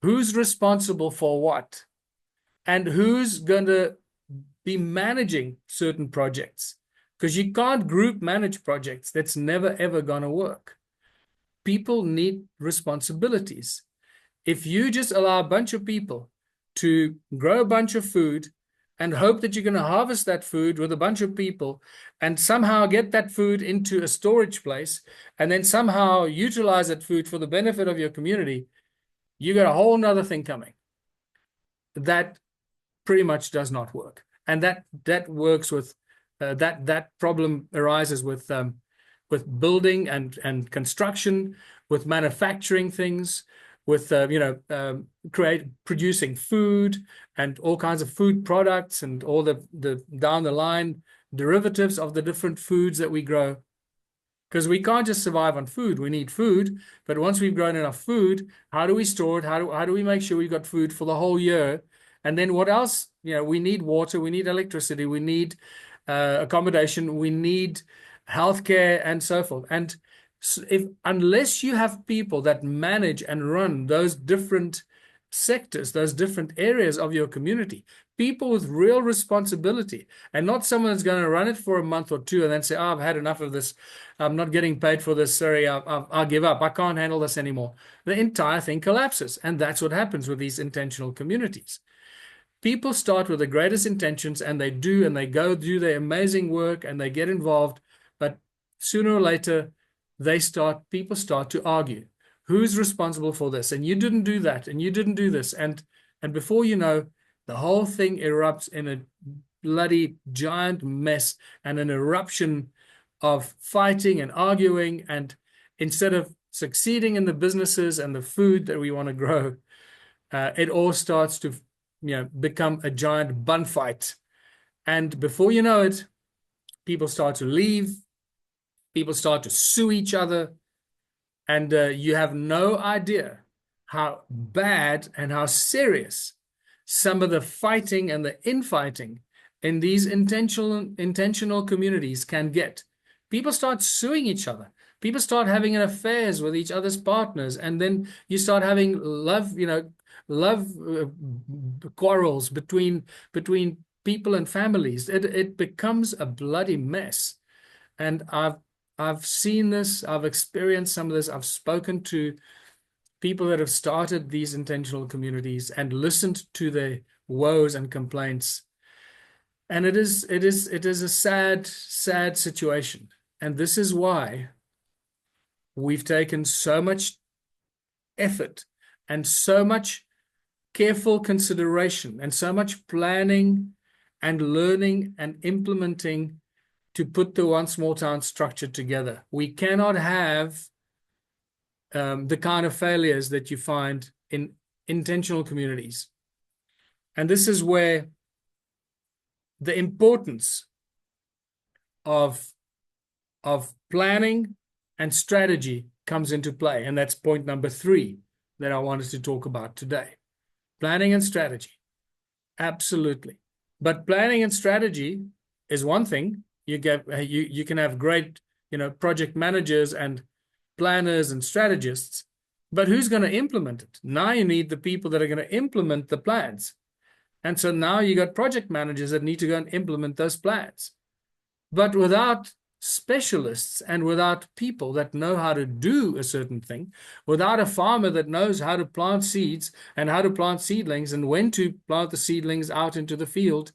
who's responsible for what and who's going to be managing certain projects, because you can't group manage projects, that's never ever going to work. People need responsibilities. If you just allow a bunch of people to grow a bunch of food and hope that you're going to harvest that food with a bunch of people and somehow get that food into a storage place and then somehow utilize that food for the benefit of your community, you got a whole nother thing coming. That pretty much does not work. And that works with that problem arises with building and construction, with manufacturing things, with producing food and all kinds of food products and all the down the line derivatives of the different foods that we grow. Because we can't just survive on food. We need food, but once we've grown enough food, how do we store it? How do we make sure we've got food for the whole year? And then what else? We need water, we need electricity, we need accommodation, we need healthcare, and so forth. And unless you have people that manage and run those different sectors, those different areas of your community, people with real responsibility, and not someone that's going to run it for a month or two and then say, oh, I've had enough of this. I'm not getting paid for this. Sorry, I'll give up. I can't handle this anymore. The entire thing collapses. And that's what happens with these intentional communities. People start with the greatest intentions, and they go do their amazing work and they get involved. But sooner or later, people start to argue. Who's responsible for this? And you didn't do that, and you didn't do this. And before you know, the whole thing erupts in a bloody giant mess and an eruption of fighting and arguing. And instead of succeeding in the businesses and the food that we want to grow, it all starts to become a giant bun fight. And before you know it, people start to leave, people start to sue each other, and you have no idea how bad and how serious some of the fighting and the infighting in these intentional communities can get. People start suing each other. People start having affairs with each other's partners, and then you start having love quarrels between people and families. It becomes a bloody mess. And I've seen this, I've experienced some of this. I've spoken to people that have started these intentional communities and listened to their woes and complaints. And it is a sad situation. And this is why we've taken so much effort and so much careful consideration and so much planning and learning and implementing to put the One Small Town structure together. We cannot have the kind of failures that you find in intentional communities. And this is where the importance of planning and strategy comes into play. And that's point number 3 that I wanted to talk about today. Planning and strategy. Absolutely. But planning and strategy is one thing. You can have great, project managers and planners and strategists, but who's going to implement it? Now you need the people that are going to implement the plans. And so now you got project managers that need to go and implement those plans. But without specialists and without people that know how to do a certain thing, without a farmer that knows how to plant seeds and how to plant seedlings and when to plant the seedlings out into the field,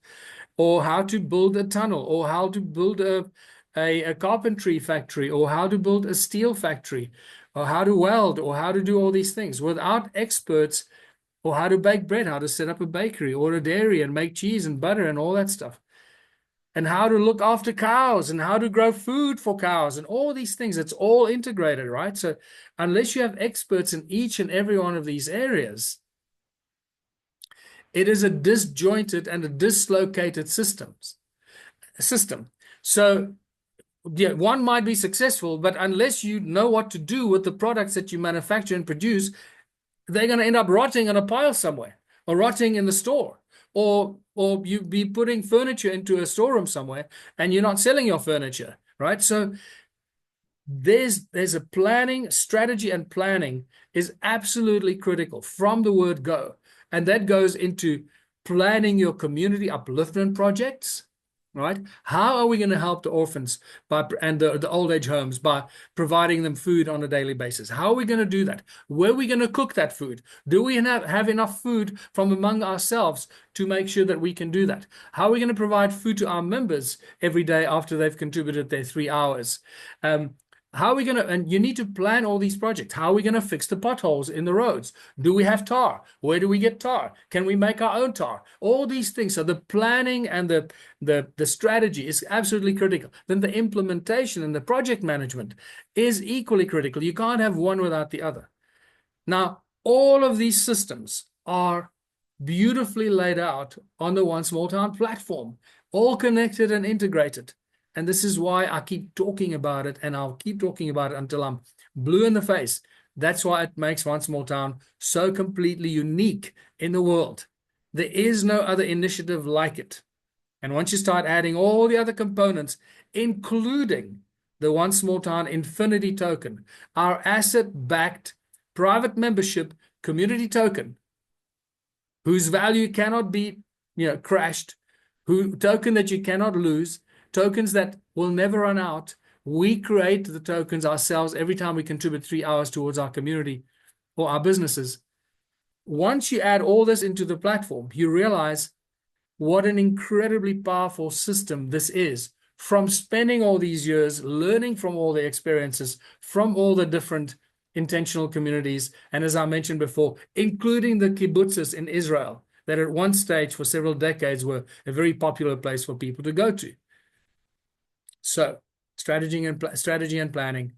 or how to build a tunnel, or how to build a carpentry factory, or how to build a steel factory, or how to weld, or how to do all these things, without experts, or how to bake bread, how to set up a bakery or a dairy and make cheese and butter and all that stuff, and how to look after cows and how to grow food for cows and all these things. It's all integrated, right? So unless you have experts in each and every one of these areas, it is a disjointed and a dislocated system. So yeah, one might be successful, but unless you know what to do with the products that you manufacture and produce, they're going to end up rotting on a pile somewhere, or rotting in the store, or you be putting furniture into a storeroom somewhere and you're not selling your furniture, right? So there's a planning, strategy, and planning is absolutely critical from the word go. And that goes into planning your community upliftment projects, right? How are we going to help the orphans and the old age homes by providing them food on a daily basis? How are we going to do that? Where are we going to cook that food? Do we have enough food from among ourselves to make sure that we can do that? How are we going to provide food to our members every day after they've contributed their 3 hours? How are we going to, and you need to plan all these projects. How are we going to fix the potholes in the roads? Do we have tar? Where do we get tar? Can we make our own tar? All these things. So the planning and the strategy is absolutely critical. Then the implementation and the project management is equally critical. You can't have one without the other. Now, all of these systems are beautifully laid out on the One Small Town platform, all connected and integrated. And this is why I keep talking about it, and I'll keep talking about it until I'm blue in the face. That's why it makes One Small Town so completely unique in the world. There is no other initiative like it. And once you start adding all the other components, including the One Small Town Infinity Token, our asset-backed private membership community token, whose value cannot be crashed, token that you cannot lose, tokens that will never run out. We create the tokens ourselves every time we contribute 3 hours towards our community or our businesses. Once you add all this into the platform, you realize what an incredibly powerful system this is. From spending all these years learning from all the experiences, from all the different intentional communities, and as I mentioned before, including the kibbutzes in Israel, that at one stage for several decades were a very popular place for people to go to. So strategy and planning,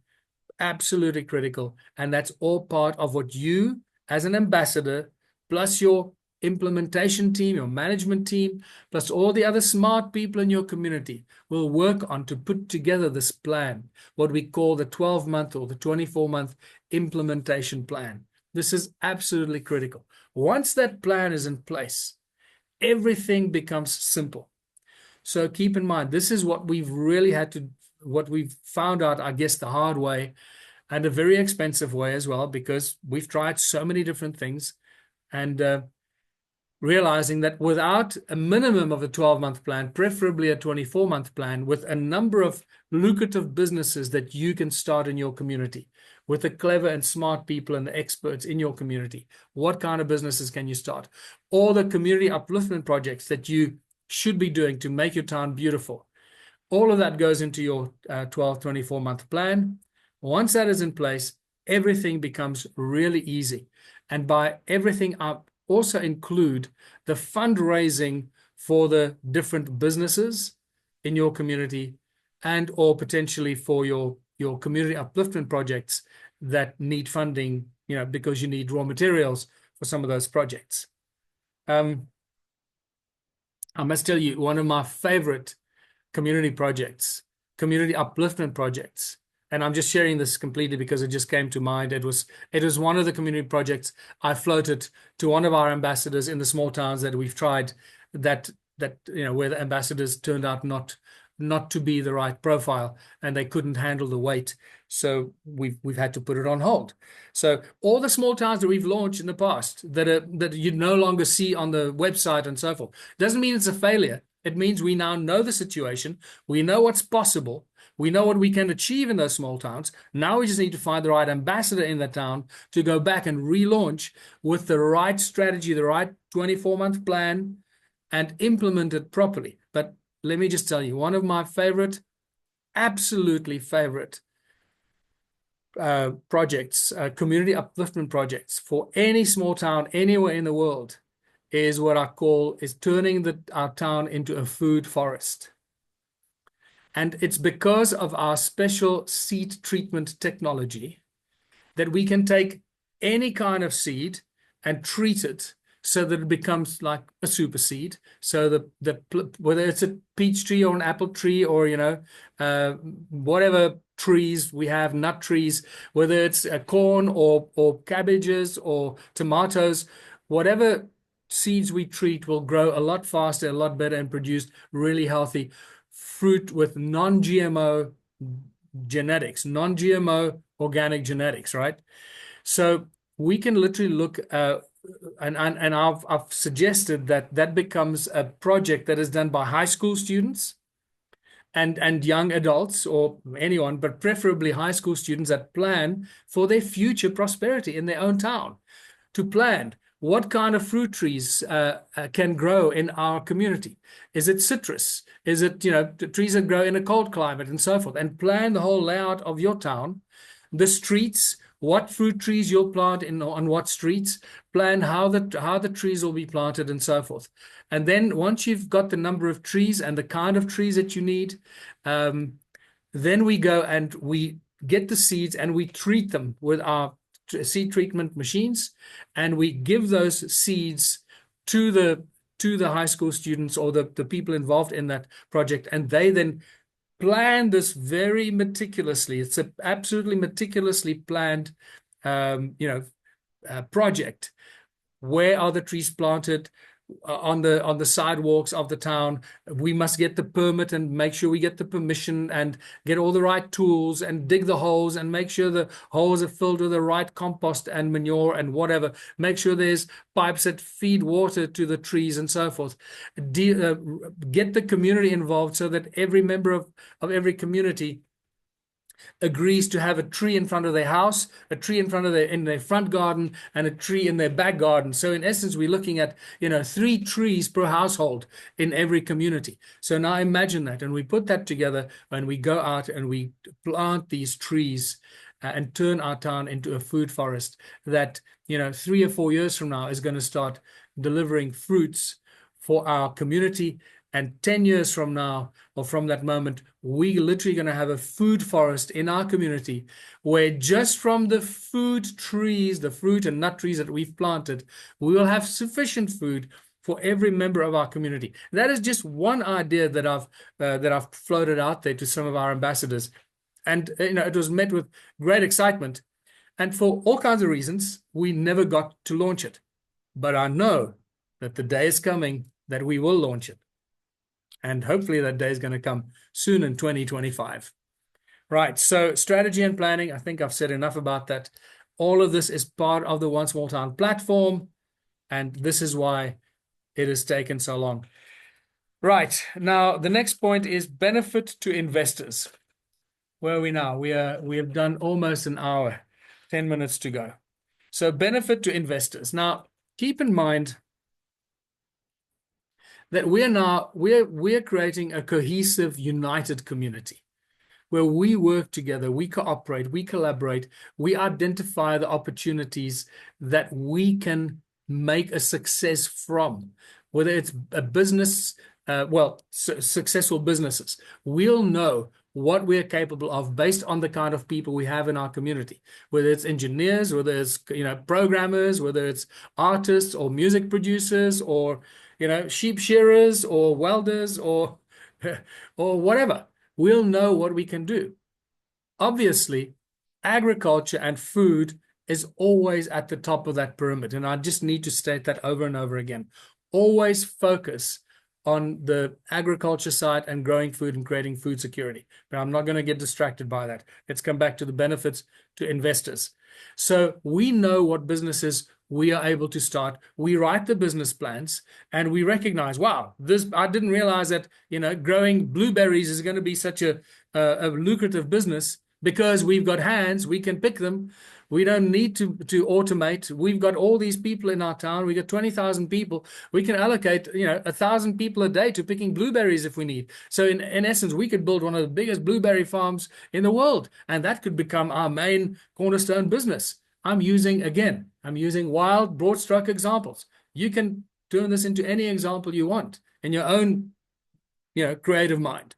absolutely critical. And that's all part of what you as an ambassador, plus your implementation team, your management team, plus all the other smart people in your community will work on to put together this plan, what we call the 12-month or the 24-month implementation plan. This is absolutely critical. Once that plan is in place, everything becomes simple. So keep in mind, this is what we've found out, I guess, the hard way, and a very expensive way as well, because we've tried so many different things, and realizing that without a minimum of a 12-month plan, preferably a 24-month plan, with a number of lucrative businesses that you can start in your community, with the clever and smart people and the experts in your community, what kind of businesses can you start? All the community upliftment projects that you should be doing to make your town beautiful. All of that goes into your 24-month plan. Once that is in place, everything becomes really easy. And by everything, I also include the fundraising for the different businesses in your community, and or potentially for your community upliftment projects that need funding, because you need raw materials for some of those projects. I must tell you, one of my favorite community projects, community upliftment projects, and I'm just sharing this completely because it just came to mind. It was one of the community projects I floated to one of our ambassadors in the small towns that we've tried, that where the ambassadors turned out not not to be the right profile, and they couldn't handle the weight. So we've had to put it on hold. So all the small towns that we've launched in the past that you no longer see on the website and so forth, doesn't mean it's a failure. It means we now know the situation, we know what's possible, we know what we can achieve in those small towns. Now we just need to find the right ambassador in that town to go back and relaunch with the right strategy, the right 24-month plan, and implement it properly. But let me just tell you, one of my favorite, absolutely favorite projects, community upliftment projects for any small town anywhere in the world, is what I call is turning our town into a food forest. And it's because of our special seed treatment technology that we can take any kind of seed and treat it so that it becomes like a super seed. So whether it's a peach tree or an apple tree or, whatever trees we have, nut trees, whether it's corn or cabbages or tomatoes, whatever seeds we treat will grow a lot faster, a lot better, and produce really healthy fruit with non-GMO genetics, non-GMO organic genetics, right? So we can literally look, and I've suggested that becomes a project that is done by high school students and young adults or anyone, but preferably high school students that plan for their future prosperity in their own town, to plan what kind of fruit trees can grow in our community. Is it citrus? Is it, the trees that grow in a cold climate and so forth? And plan the whole layout of your town, the streets, what fruit trees you'll plant on what streets, plan how the trees will be planted and so forth. And then once you've got the number of trees and the kind of trees that you need, then we go and we get the seeds and we treat them with our seed treatment machines, and we give those seeds to the high school students or the people involved in that project, and they then plan this very meticulously. It's an absolutely meticulously planned project. Where are the trees planted? On the sidewalks of the town. We must get the permit and make sure we get the permission and get all the right tools and dig the holes and make sure the holes are filled with the right compost and manure and whatever. Make sure there's pipes that feed water to the trees and so forth. Get the community involved so that every member of every community agrees to have a tree in front of their house, a tree in their front garden, and a tree in their back garden. So in essence, we're looking at 3 trees per household in every community. So now imagine that, and we put that together when we go out and we plant these trees and turn our town into a food forest that 3 or 4 years from now is going to start delivering fruits for our community. And 10 years from now, or from that moment, we're literally going to have a food forest in our community where just from the food trees, the fruit and nut trees that we've planted, we will have sufficient food for every member of our community. That is just one idea that I've floated out there to some of our ambassadors. And it was met with great excitement. And for all kinds of reasons, we never got to launch it. But I know that the day is coming that we will launch it. And hopefully that day is going to come soon in 2025. Right, so strategy and planning, I think I've said enough about that. All of this is part of the One Small Town platform, and this is why it has taken so long. Right, now the next point is benefit to investors. Where are we now? We have done almost an hour, 10 minutes to go. So benefit to investors. Now, keep in mind that we're creating a cohesive, united community where we work together, we cooperate, we collaborate, we identify the opportunities that we can make a success from, whether it's a business, successful businesses. We'll know what we're capable of based on the kind of people we have in our community, whether it's engineers, whether it's programmers, whether it's artists or music producers or sheep shearers or welders or whatever. We'll know what we can do. Obviously, agriculture and food is always at the top of that pyramid. And I just need to state that over and over again. Always focus on the agriculture side and growing food and creating food security. But I'm not going to get distracted by that. Let's come back to the benefits to investors. So we know what businesses we are able to start. We write the business plans and we recognize, wow, I didn't realize that, growing blueberries is going to be such a lucrative business because we've got hands, we can pick them. We don't need to automate. We've got all these people in our town. We got 20,000 people. We can allocate, 1,000 people a day to picking blueberries if we need. So in essence, we could build one of the biggest blueberry farms in the world, and that could become our main cornerstone business. I'm using wild, broad stroke examples. You can turn this into any example you want in your own, creative mind.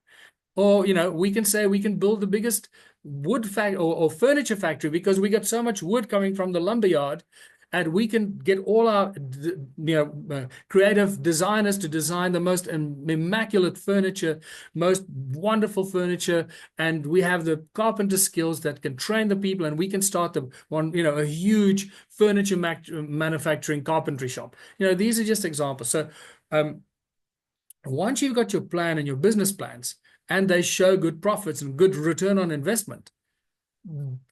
Or, we can say we can build the biggest wood factory or furniture factory because we get so much wood coming from the lumber yard, and we can get all our creative designers to design the most immaculate furniture, most wonderful furniture, and we have the carpenter skills that can train the people, and we can start a huge furniture manufacturing carpentry shop. These are just examples. So once you've got your plan and your business plans, and they show good profits and good return on investment,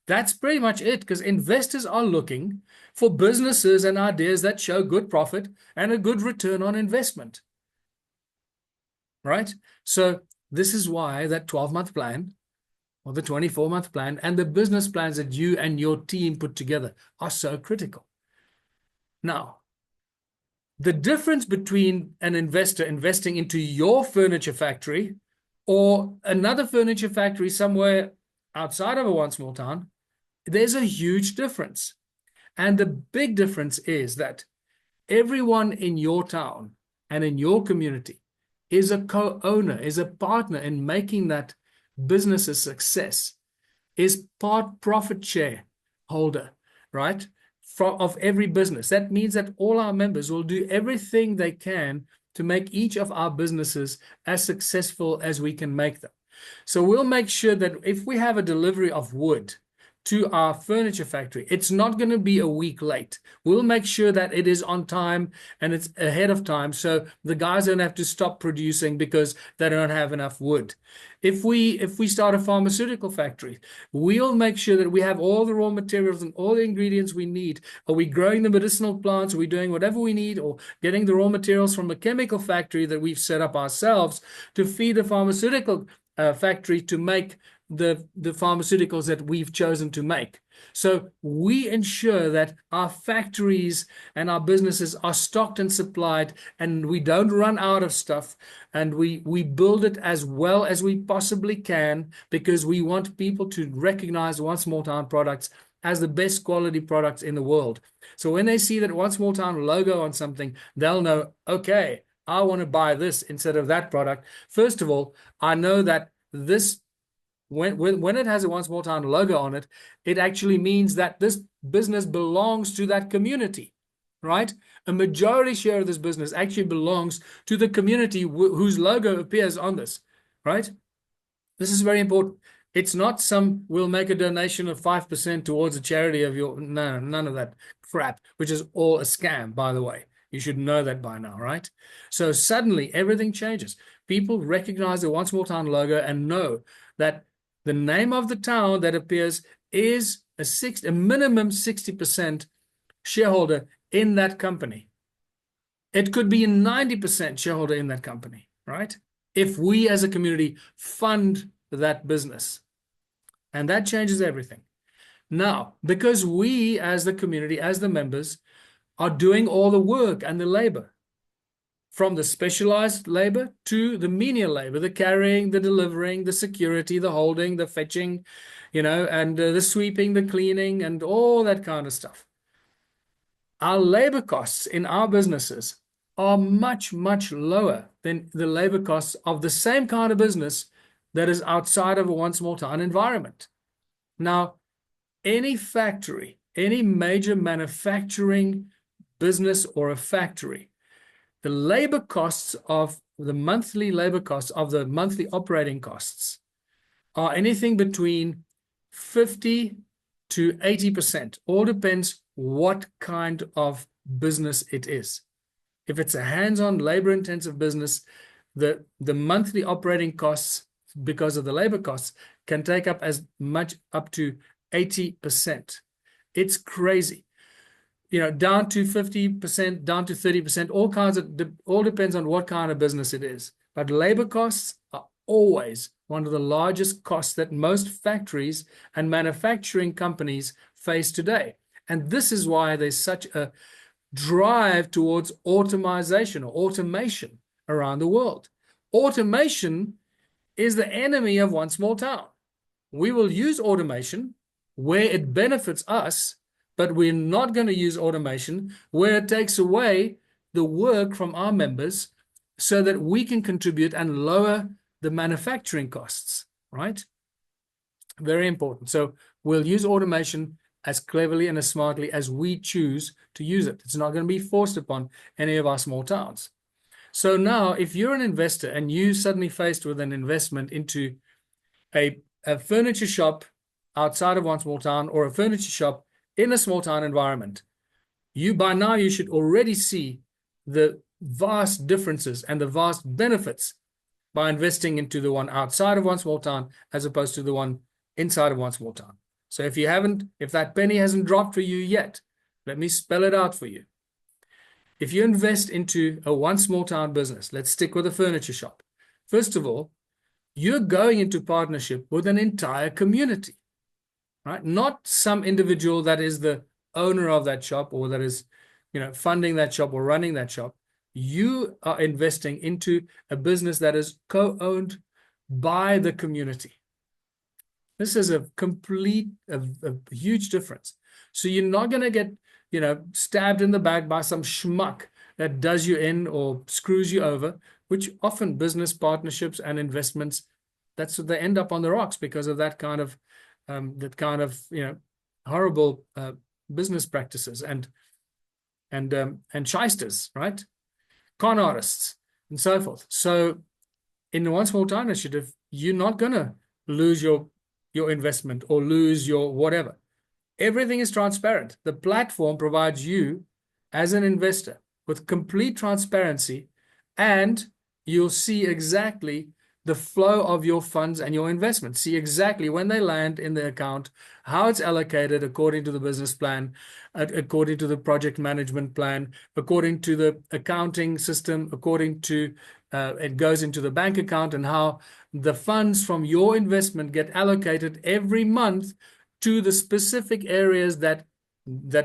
that's pretty much it, because investors are looking for businesses and ideas that show good profit and a good return on investment. Right? So this is why that 12-month plan or the 24-month plan and the business plans that you and your team put together are so critical. Now, the difference between an investor investing into your furniture factory or another furniture factory somewhere outside of a one small town, there's a huge difference. And the big difference is that everyone in your town and in your community is a co-owner, is a partner in making that business a success, is part profit share holder, right, of every business. That means that all our members will do everything they can to make each of our businesses as successful as we can make them. So we'll make sure that if we have a delivery of wood to our furniture factory, it's not going to be a week late. We'll make sure that it is on time and it's ahead of time, so the guys don't have to stop producing because they don't have enough wood. If we start a pharmaceutical factory, we'll make sure that we have all the raw materials and all the ingredients we need. Are we growing the medicinal plants? Are we doing whatever we need, or getting the raw materials from a chemical factory that we've set up ourselves to feed a pharmaceutical factory to make the pharmaceuticals that we've chosen to make? So we ensure that our factories and our businesses are stocked and supplied, and we don't run out of stuff, and we build it as well as we possibly can, because we want people to recognize One Small Town products as the best quality products in the world. So when they see that One Small Town logo on something, they'll know, okay, I want to buy this instead of that product. First of all, I know that this, when it has a One Small Town logo on it, it actually means that this business belongs to that community, right? A majority share of this business actually belongs to the community whose logo appears on this, right? This is very important. It's not we'll make a donation of 5% towards a charity of your, no, none of that crap, which is all a scam, by the way. You should know that by now, right? So suddenly everything changes. People recognize the One Small Town logo and know that the name of the town that appears is a minimum 60% shareholder in that company. It could be a 90% shareholder in that company, right? If we as a community fund that business. And that changes everything. Now, because we as the community, as the members, are doing all the work and the labor, from the specialized labor to the menial labor, the carrying, the delivering, the security, the holding, the fetching, and the sweeping, the cleaning, and all that kind of stuff. Our labor costs in our businesses are much, much lower than the labor costs of the same kind of business that is outside of a One Small Town environment. Now, any factory, any major manufacturing business or a factory, the labor costs of the monthly labor costs of the monthly operating costs are anything between 50 to 80%. All depends what kind of business it is. if it's a hands-on labor-intensive business, the monthly operating costs because of the labor costs can take up as much up to 80%. It's crazy. Down to 50%, down to 30%, all depends on what kind of business it is. But labor costs are always one of the largest costs that most factories and manufacturing companies face today. And this is why there's such a drive towards automation around the world. Automation is the enemy of one small town. We will use automation where it benefits us, but we're not going to use automation where it takes away the work from our members so that we can contribute and lower the manufacturing costs, right? Very important. So we'll use automation as cleverly and as smartly as we choose to use it. It's not going to be forced upon any of our small towns. So now, if you're an investor and you suddenly faced with an investment into a furniture shop outside of one small town or a furniture shop in a small town environment, by now you should already see the vast differences and the vast benefits by investing into the one outside of one small town as opposed to the one inside of one small town. So if that penny hasn't dropped for you yet, let me spell it out for you. If you invest into a one small town business, let's stick with a furniture shop. First of all, you're going into partnership with an entire community, right? Not some individual that is the owner of that shop or that is, funding that shop or running that shop. You are investing into a business that is co-owned by the community. This is a huge difference. So you're not going to get, stabbed in the back by some schmuck that does you in or screws you over, which often business partnerships and investments, that's what they end up on the rocks because of that kind of horrible business practices and shysters, right? Con artists and so forth. So in the one small town initiative, you're not going to lose your investment or lose your whatever. Everything is transparent. The platform provides you as an investor with complete transparency, and you'll see exactly the flow of your funds and your investments. See exactly when they land in the account, how it's allocated according to the business plan, according to the project management plan, according to the accounting system, according to it goes into the bank account, and how the funds from your investment get allocated every month to the specific areas that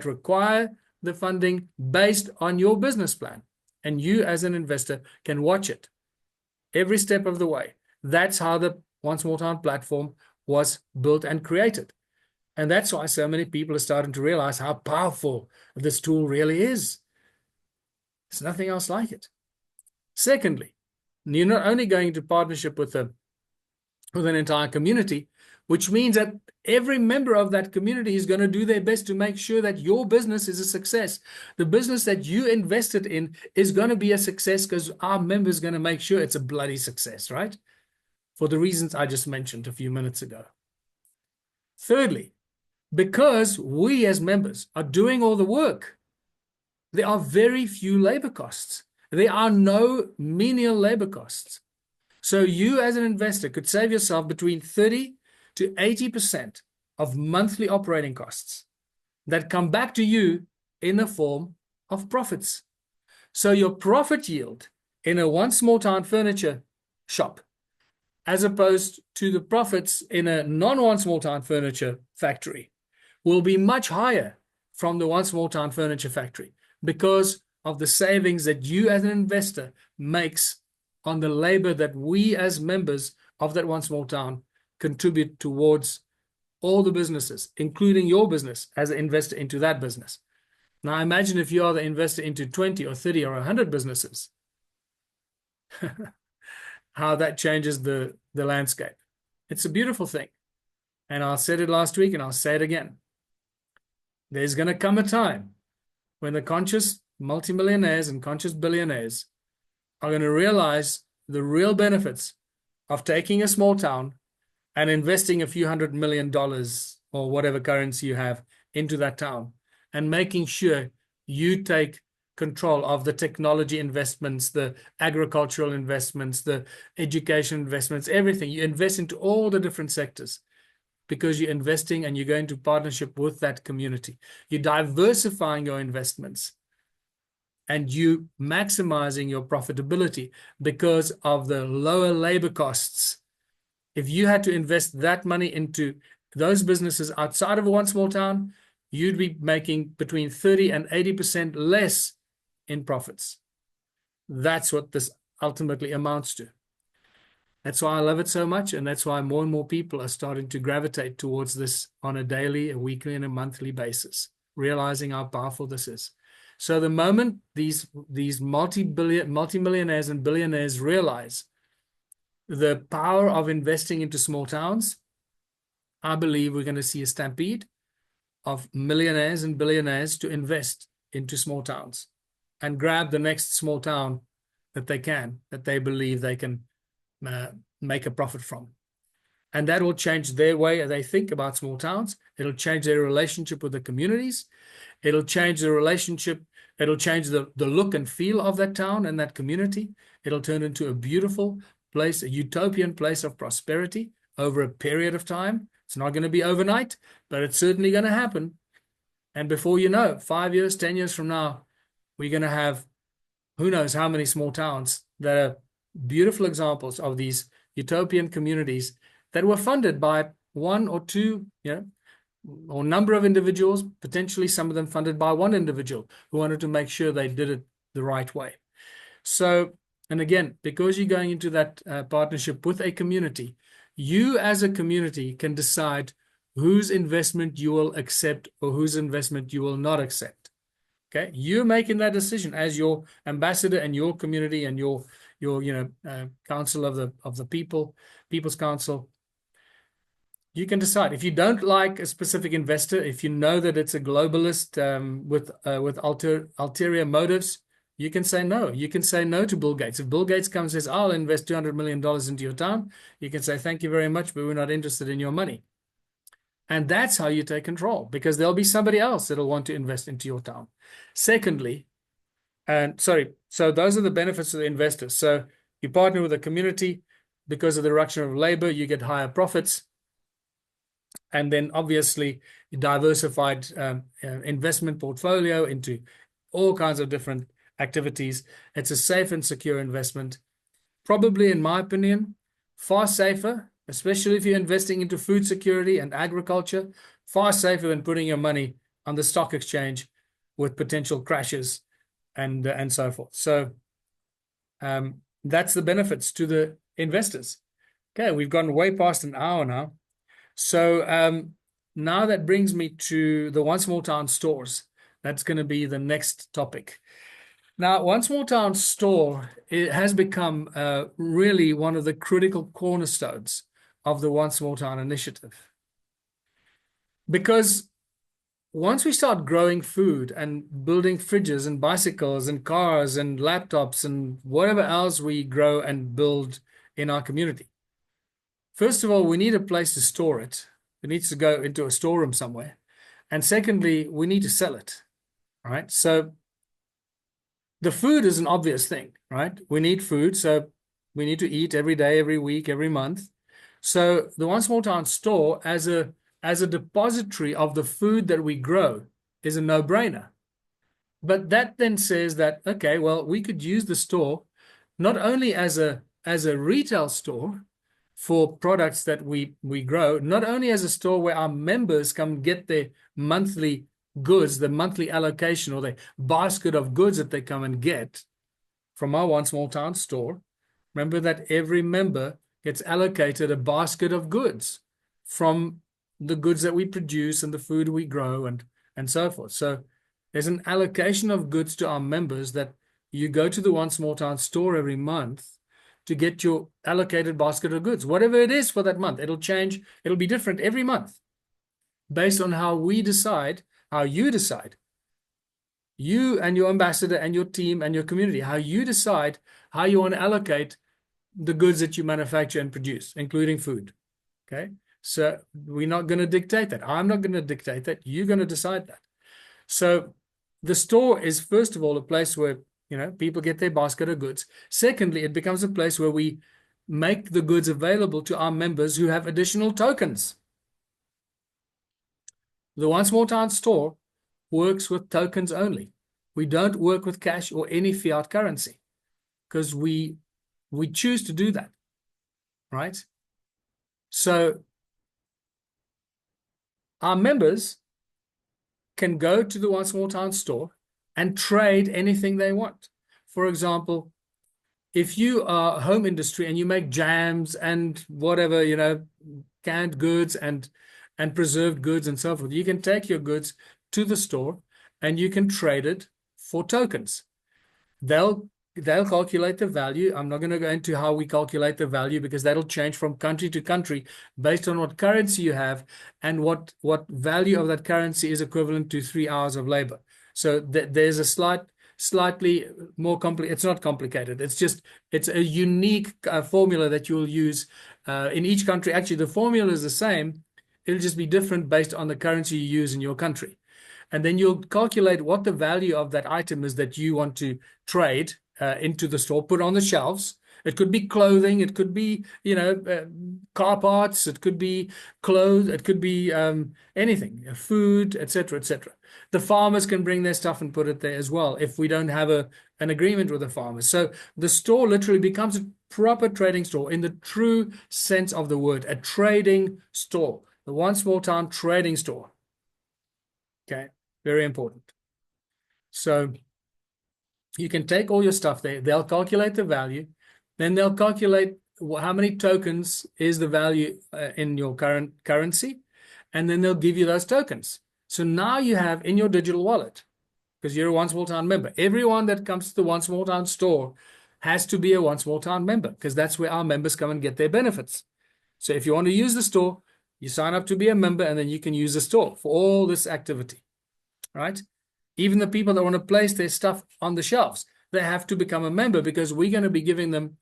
require the funding based on your business plan. And you as an investor can watch it every step of the way. That's how the One Small Town platform was built and created. And that's why so many people are starting to realize how powerful this tool really is. There's nothing else like it. Secondly, you're not only going into partnership with an entire community, which means that every member of that community is going to do their best to make sure that your business is a success. The business that you invested in is going to be a success because our members are going to make sure it's a bloody success, right? For the reasons I just mentioned a few minutes ago. Thirdly, because we as members are doing all the work, there are very few labor costs. There are no menial labor costs. So you as an investor could save yourself between 30 to 80% of monthly operating costs that come back to you in the form of profits. So your profit yield in a one small town furniture shop, as opposed to the profits in a non-one small town furniture factory, will be much higher from the one small town furniture factory because of the savings that you as an investor makes on the labor that we as members of that one small town contribute towards all the businesses, including your business as an investor into that business. Now imagine if you are the investor into 20 or 30 or 100 businesses, how that changes the landscape. It's a beautiful thing. And I said it last week and I'll say it again. There's going to come a time when the conscious multimillionaires and conscious billionaires are going to realize the real benefits of taking a small town and investing a few $100 million or whatever currency you have into that town and making sure you take control of the technology investments, the agricultural investments, the education investments, everything. You invest into all the different sectors because you're investing and you go into partnership with that community. You're diversifying your investments and you maximizing your profitability because of the lower labor costs. If you had to invest that money into those businesses outside of one small town, you'd be making between 30 and 80% less in profits. That's what this ultimately amounts to. That's why I love it so much, and that's why more and more people are starting to gravitate towards this on a daily, a weekly, and a monthly basis, realizing how powerful this is. So the moment these multimillionaires and billionaires realize the power of investing into small towns, I believe we're going to see a stampede of millionaires and billionaires to invest into small towns and grab the next small town that they believe they can make a profit from. And that will change their way they think about small towns. It'll change their relationship with the communities. It'll change the relationship. It'll change the look and feel of that town and that community. It'll turn into a beautiful place, a utopian place of prosperity over a period of time. It's not going to be overnight, but it's certainly going to happen. And before you know, 5 years, 10 years from now, we're going to have who knows how many small towns that are beautiful examples of these utopian communities that were funded by one or two, or number of individuals, potentially some of them funded by one individual who wanted to make sure they did it the right way. So, and again, because you're going into that partnership with a community, you as a community can decide whose investment you will accept or whose investment you will not accept. Okay, you're making that decision as your ambassador and your community and your council of the people's council. You can decide. If you don't like a specific investor, if you know that it's a globalist with ulterior motives, you can say no. You can say no to Bill Gates. If Bill Gates comes and says, I'll invest $200 million into your town, you can say, thank you very much, but we're not interested in your money. And that's how you take control, because there'll be somebody else that'll want to invest into your town. Secondly, so those are the benefits of the investors. So you partner with a community because of the reduction of labor, you get higher profits. And then obviously diversified investment portfolio into all kinds of different activities. It's a safe and secure investment. Probably, in my opinion, far safer, especially if you're investing into food security and agriculture, far safer than putting your money on the stock exchange with potential crashes and so forth. So that's the benefits to the investors. Okay, we've gone way past an hour now. So now that brings me to the One Small Town stores. That's going to be the next topic. Now, One Small Town store, it has become really one of the critical cornerstones of the One Small Town initiative. Because once we start growing food and building fridges and bicycles and cars and laptops and whatever else we grow and build in our community, first of all, we need a place to store it. It needs to go into a storeroom somewhere. And secondly, we need to sell it, right? So the food is an obvious thing, right? We need food, so we need to eat every day, every week, every month. So the One Small Town store as a depository of the food that we grow is a no-brainer. But that then says that, okay, well, we could use the store not only as a retail store for products that we grow, not only as a store where our members come get their monthly goods, the monthly allocation or the basket of goods that they come and get from our One Small Town store. Remember that every member gets allocated a basket of goods from the goods that we produce and the food we grow and so forth. So there's an allocation of goods to our members that you go to the One Small Town store every month to get your allocated basket of goods, whatever it is for that month. It'll change. It'll be different every month based on how we decide, how you decide, you and your ambassador and your team and your community, how you decide how you want to allocate the goods that you manufacture and produce, including food. Okay. So we're not going to dictate that. I'm not going to dictate that. You're going to decide that. So the store is, first of all, a place where, people get their basket of goods. Secondly, it becomes a place where we make the goods available to our members who have additional tokens. The One Small Town store works with tokens only. We don't work with cash or any fiat currency because we choose to do that, right? So our members can go to the One Small Town store and trade anything they want. For example, if you are home industry and you make jams and whatever, canned goods and preserved goods and so forth, you can take your goods to the store and you can trade it for tokens. They'll calculate the value. I'm not going to go into how we calculate the value because that'll change from country to country based on what currency you have and what value of that currency is equivalent to 3 hours of labor. So there's a slightly more complicated. It's not complicated. It's a unique formula that you'll use in each country. Actually, the formula is the same. It'll just be different based on the currency you use in your country. And then you'll calculate what the value of that item is that you want to trade into the store, put on the shelves. It could be clothing, it could be, car parts, it could be clothes, it could be anything, food, etc., etc. The farmers can bring their stuff and put it there as well if we don't have an agreement with the farmers. So the store literally becomes a proper trading store in the true sense of the word, a trading store, the One Small Town trading store. Okay, very important. So you can take all your stuff there. They'll calculate the value. Then they'll calculate how many tokens is the value in your current currency. And then they'll give you those tokens. So now you have in your digital wallet, because you're a One Small Town member, everyone that comes to the One Small Town store has to be a One Small Town member because that's where our members come and get their benefits. So if you want to use the store, you sign up to be a member and then you can use the store for all this activity, right? Even the people that want to place their stuff on the shelves, they have to become a member because we're going to be giving them,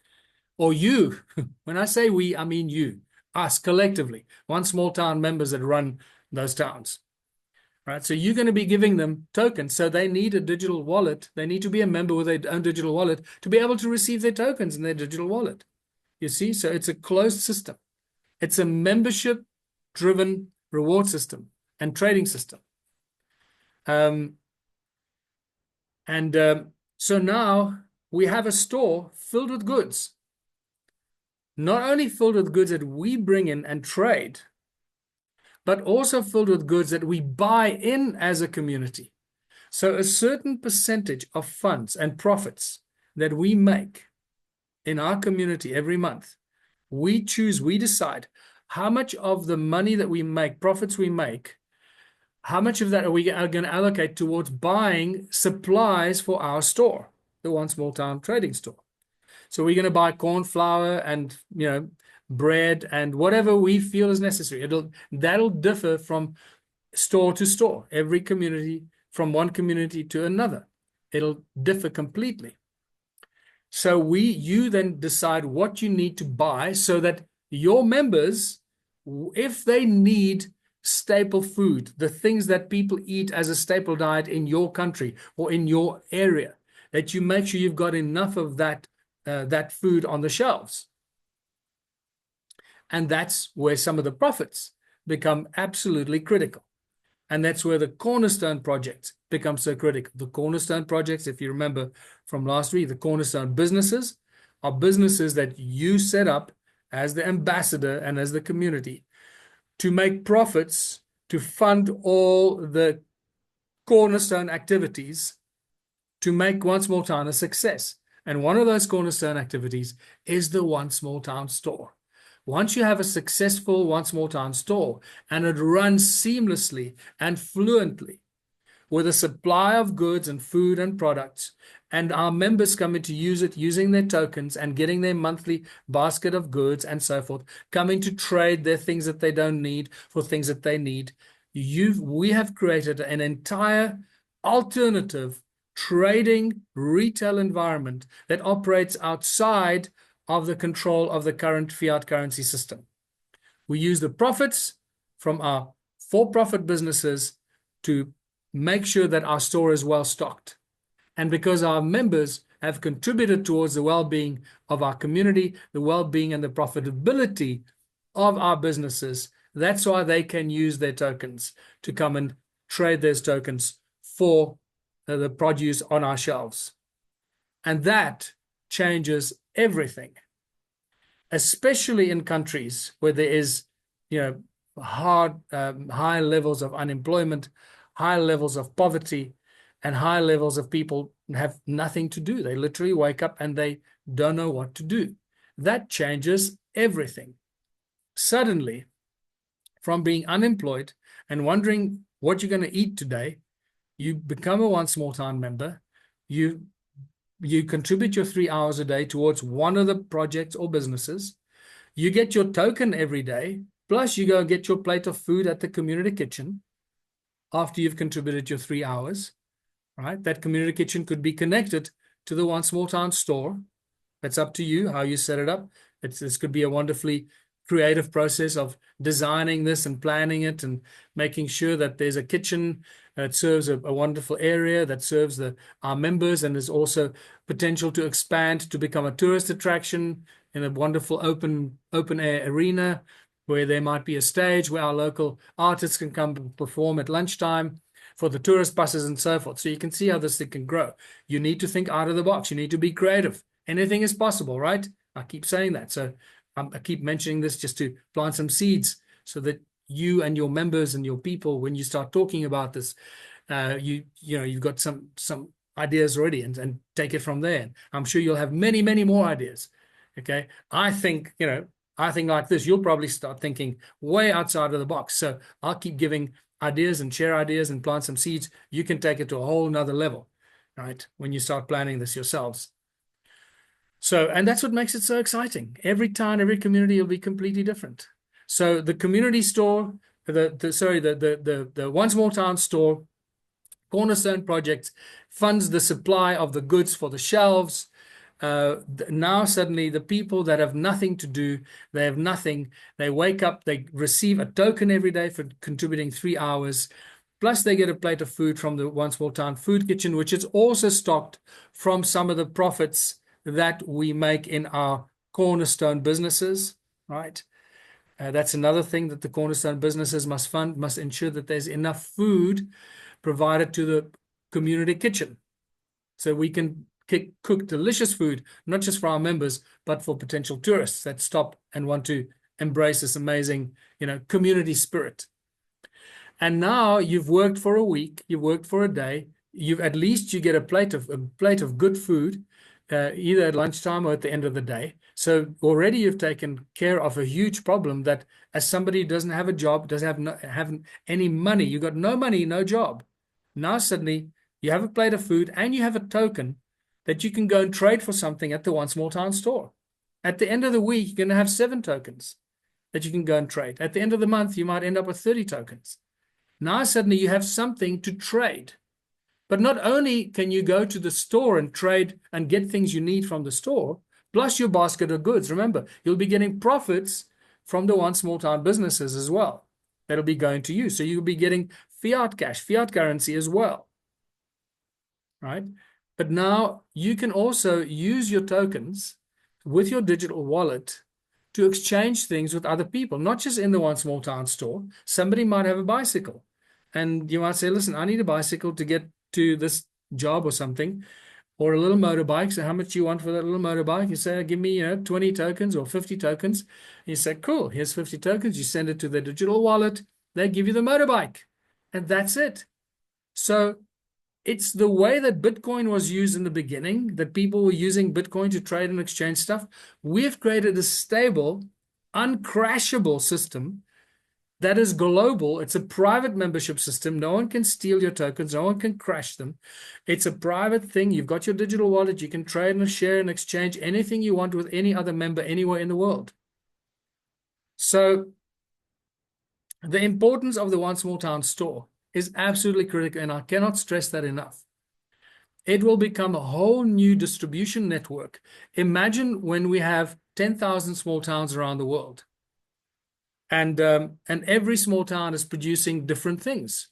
or you, when I say we, I mean you, us collectively, One Small Town members that run those towns, right? So you're going to be giving them tokens. So they need a digital wallet. They need to be a member with their own digital wallet to be able to receive their tokens in their digital wallet. You see, so it's a closed system. It's a membership-driven reward system and trading system. So now we have a store filled with goods, not only filled with goods that we bring in and trade, but also filled with goods that we buy in as a community. So a certain percentage of funds and profits that we make in our community every month, we decide how much of the money that we make, profits we make, how much of that are we going to allocate towards buying supplies for our store, the One Small Town trading store. So we're going to buy corn flour and, bread and whatever we feel is necessary. That'll differ from store to store, every community, from one community to another. It'll differ completely. So you then decide what you need to buy so that your members, if they need staple food, the things that people eat as a staple diet in your country or in your area, that you make sure you've got enough of that food on the shelves. And that's where some of the profits become absolutely critical. And that's where the cornerstone projects become so critical. The cornerstone projects, if you remember from last week, the cornerstone businesses are businesses that you set up as the ambassador and as the community to make profits, to fund all the cornerstone activities to make One Small Town a success. And one of those cornerstone activities is the One Small Town store. Once you have a successful One Small Town store and it runs seamlessly and fluently with a supply of goods and food and products, and our members coming to use it using their tokens and getting their monthly basket of goods and so forth, coming to trade their things that they don't need for things that they need, we have created an entire alternative trading retail environment that operates outside of the control of the current fiat currency system. We use the profits from our for-profit businesses to make sure that our store is well stocked. And because our members have contributed towards the well-being of our community, the well-being and the profitability of our businesses, that's why they can use their tokens to come and trade those tokens for the produce on our shelves. And that changes everything, especially in countries where there is, high levels of unemployment, high levels of poverty, and high levels of people have nothing to do. They literally wake up and they don't know what to do. That changes everything. Suddenly, from being unemployed and wondering what you're going to eat today, you become a One Small Town member. You contribute your 3 hours a day towards one of the projects or businesses. You get your token every day, plus you go and get your plate of food at the community kitchen after you've contributed your 3 hours, right? That community kitchen could be connected to the One Small Town store. It's up to you how you set it up. This could be a wonderfully creative process of designing this and planning it and making sure that there's a kitchen that serves a wonderful area that serves our members, and there's also potential to expand to become a tourist attraction in a wonderful open air arena where there might be a stage where our local artists can come and perform at lunchtime for the tourist buses and so forth. So you can see how this thing can grow. You need to think out of the box. You need to be creative. Anything is possible, right? I keep saying that. So I keep mentioning this just to plant some seeds so that you and your members and your people, when you start talking about this, you've got some ideas already, and take it from there. I'm sure you'll have many, many more ideas. Okay. I think like this, you'll probably start thinking way outside of the box. So I'll keep giving ideas and share ideas and plant some seeds. You can take it to a whole nother level, right? When you start planning this yourselves. So, and that's what makes it so exciting. Every town, every community will be completely different. So the community store, the One Small Town store, Cornerstone Project, funds the supply of the goods for the shelves. Now suddenly the people that have nothing to do, they have nothing, they wake up, they receive a token every day for contributing 3 hours, plus they get a plate of food from the One Small Town food kitchen, which is also stocked from some of the profits that we make in our cornerstone businesses, right? That's another thing that the cornerstone businesses must fund, must ensure that there's enough food provided to the community kitchen so we can cook delicious food, not just for our members, but for potential tourists that stop and want to embrace this amazing, community spirit. And now you've worked for a week, you've worked for a day, you get a plate of good food, either at lunchtime or at the end of the day. So already you've taken care of a huge problem that, as somebody who doesn't have a job, doesn't have any money, you got no money, no job. Now suddenly you have a plate of food and you have a token that you can go and trade for something at the One Small Town store. At the end of the week, you're going to have 7 tokens that you can go and trade. At the end of the month, you might end up with 30 tokens. Now suddenly you have something to trade. But not only can you go to the store and trade and get things you need from the store, plus your basket of goods. Remember, you'll be getting profits from the One Small Town businesses as well. That'll be going to you. So you'll be getting fiat cash, fiat currency as well, right? But now you can also use your tokens with your digital wallet to exchange things with other people, not just in the One Small Town store. Somebody might have a bicycle, and you might say, listen, I need a bicycle to get to this job or something, or a little motorbike. So how much do you want for that little motorbike? You say, give me 20 tokens or 50 tokens. And you say, cool, here's 50 tokens. You send it to their digital wallet. They give you the motorbike. And that's it. So it's the way that Bitcoin was used in the beginning, that people were using Bitcoin to trade and exchange stuff. We've created a stable, uncrashable system that is global. It's a private membership system. No one can steal your tokens. No one can crash them. It's a private thing. You've got your digital wallet. You can trade and share and exchange anything you want with any other member anywhere in the world. So the importance of the One Small Town store is absolutely critical, and I cannot stress that enough. It will become a whole new distribution network. Imagine when we have 10,000 small towns around the world. And every small town is producing different things.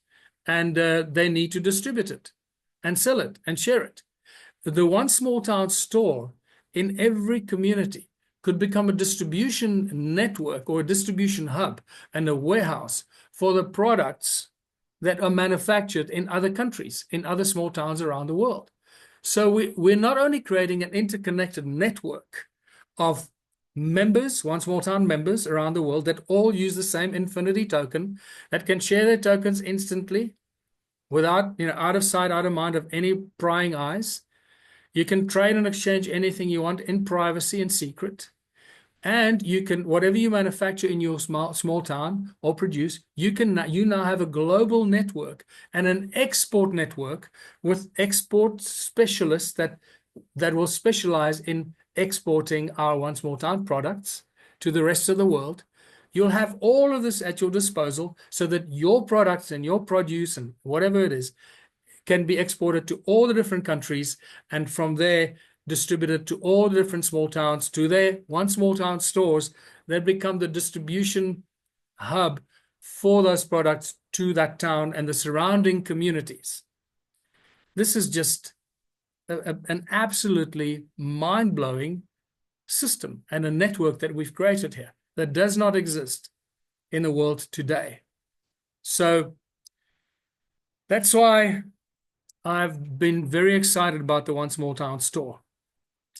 and they need to distribute it and sell it and share it. The one small town store in every community could become a distribution network or a distribution hub and a warehouse for the products that are manufactured in other countries, in other small towns around the world. So we're not only creating an interconnected network of members, one small town members around the world that all use the same Infinity token, that can share their tokens instantly without, out of sight, out of mind of any prying eyes. You can trade and exchange anything you want in privacy and secret. And you can, whatever you manufacture in your small town or produce, you now have a global network and an export network with export specialists that will specialize in exporting our one small town products to the rest of the world. You'll have all of this at your disposal so that your products and your produce and whatever it is can be exported to all the different countries, and from there distributed to all the different small towns, to their one small town stores that become the distribution hub for those products to that town and the surrounding communities. This is just an absolutely mind-blowing system and a network that we've created here that does not exist in the world today. So that's why I've been very excited about the one small town store.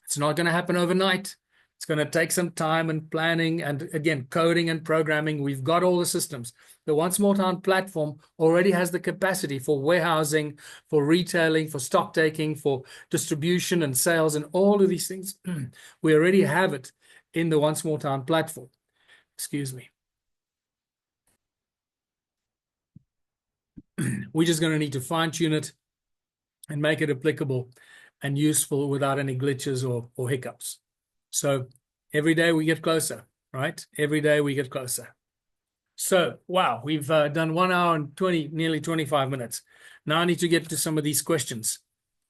It's not going to happen overnight. It's going to take some time and planning and, again, coding and programming. We've got all the systems. The one small town platform already has the capacity for warehousing, for retailing, for stock taking, for distribution and sales and all of these things. We already have it in the one small town platform. Excuse me. We're just going to need to fine tune it and make it applicable and useful without any glitches or hiccups. So every day we get closer, right? Every day we get closer. So, wow, we've done 1 hour and nearly 25 minutes. Now I need to get to some of these questions.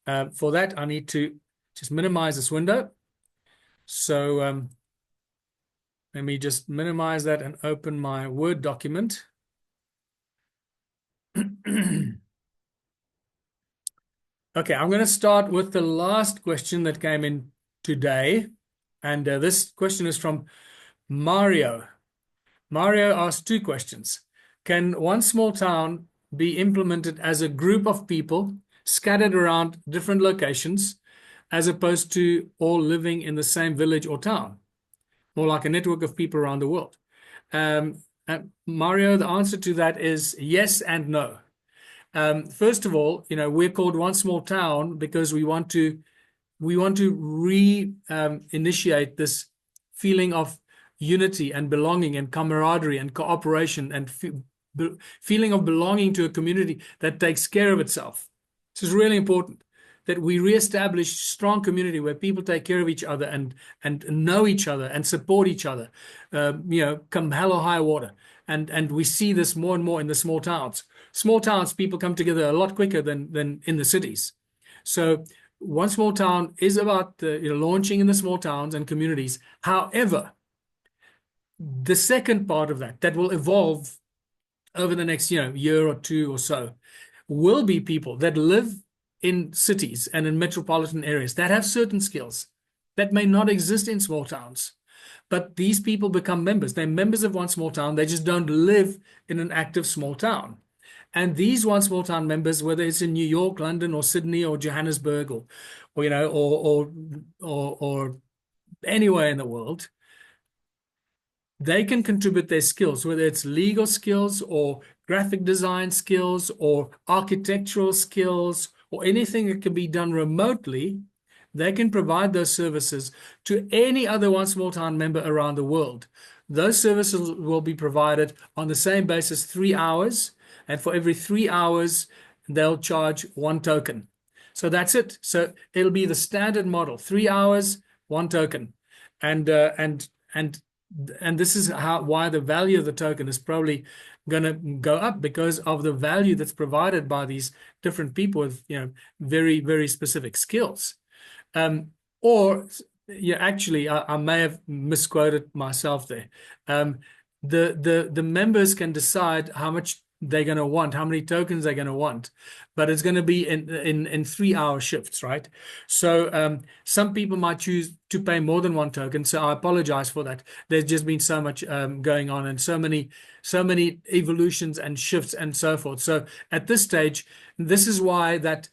For that, I need to just minimize this window. So let me just minimize that and open my Word document. Okay, I'm going to start with the last question that came in today. And this question is from Mario. Mario asked 2 questions. Can one small town be implemented as a group of people scattered around different locations, as opposed to all living in the same village or town? More like a network of people around the world. Mario, the answer to that is yes and no. First of all, we're called one small town because we want to initiate this feeling of unity and belonging and camaraderie and cooperation and feeling of belonging to a community that takes care of itself. This is really important, that we reestablish strong community where people take care of each other and know each other and support each other, come hell or high water. And we see this more and more in the small towns. Small towns, people come together a lot quicker than in the cities. So one small town is about launching in the small towns and communities. However, the second part of that will evolve over the next year or 2 or so will be people that live in cities and in metropolitan areas that have certain skills that may not exist in small towns. But these people become members. They're members of one small town. They just don't live in an active small town. And these one small town members, whether it's in New York, London, or Sydney, or Johannesburg, or anywhere in the world, they can contribute their skills, whether it's legal skills or graphic design skills or architectural skills or anything that can be done remotely. They can provide those services to any other one small town member around the world. Those services will be provided on the same basis, 3 hours. And for every 3 hours, they'll charge 1 token. So that's it. So it'll be the standard model: 3 hours, 1 token. And this is why the value of the token is probably going to go up, because of the value that's provided by these different people with very, very specific skills. Actually, I may have misquoted myself there. The members can decide how much they're going to want, how many tokens they're going to want, but it's going to be in 3-hour shifts, right? So some people might choose to pay more than one token. So I apologize for that. There's just been so much going on, and so many evolutions and shifts and so forth. So at this stage, this is why that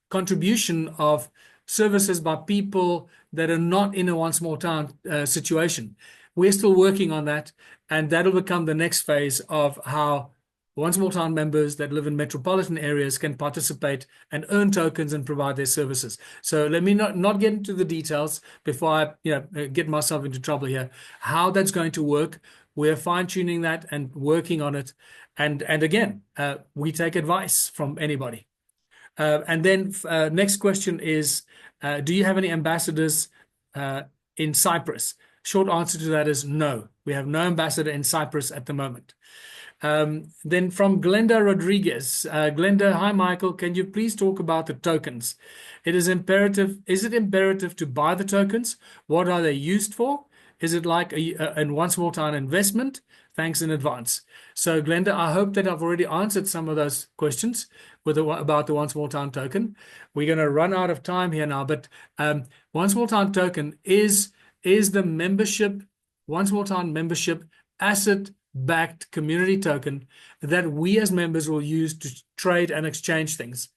contribution of services by people that are not in a one small town situation. We're still working on that, and that'll become the next phase of how one small town members that live in metropolitan areas can participate and earn tokens and provide their services. So let me not get into the details before I get myself into trouble here. How that's going to work, we're fine-tuning that and working on it. And again, we take advice from anybody. And then next question is, do you have any ambassadors in Cyprus? Short answer to that is no. We have no ambassador in Cyprus at the moment. Then from Glenda Rodriguez. Glenda, hi, Michael. Can you please talk about the tokens? Is it imperative to buy the tokens? What are they used for? Is it like a one small town investment? Thanks in advance. So Glenda, I hope that I've already answered some of those questions about the one small town token. We're going to run out of time here now, but one small town token is the membership, one small town membership asset-backed community token that we as members will use to trade and exchange things,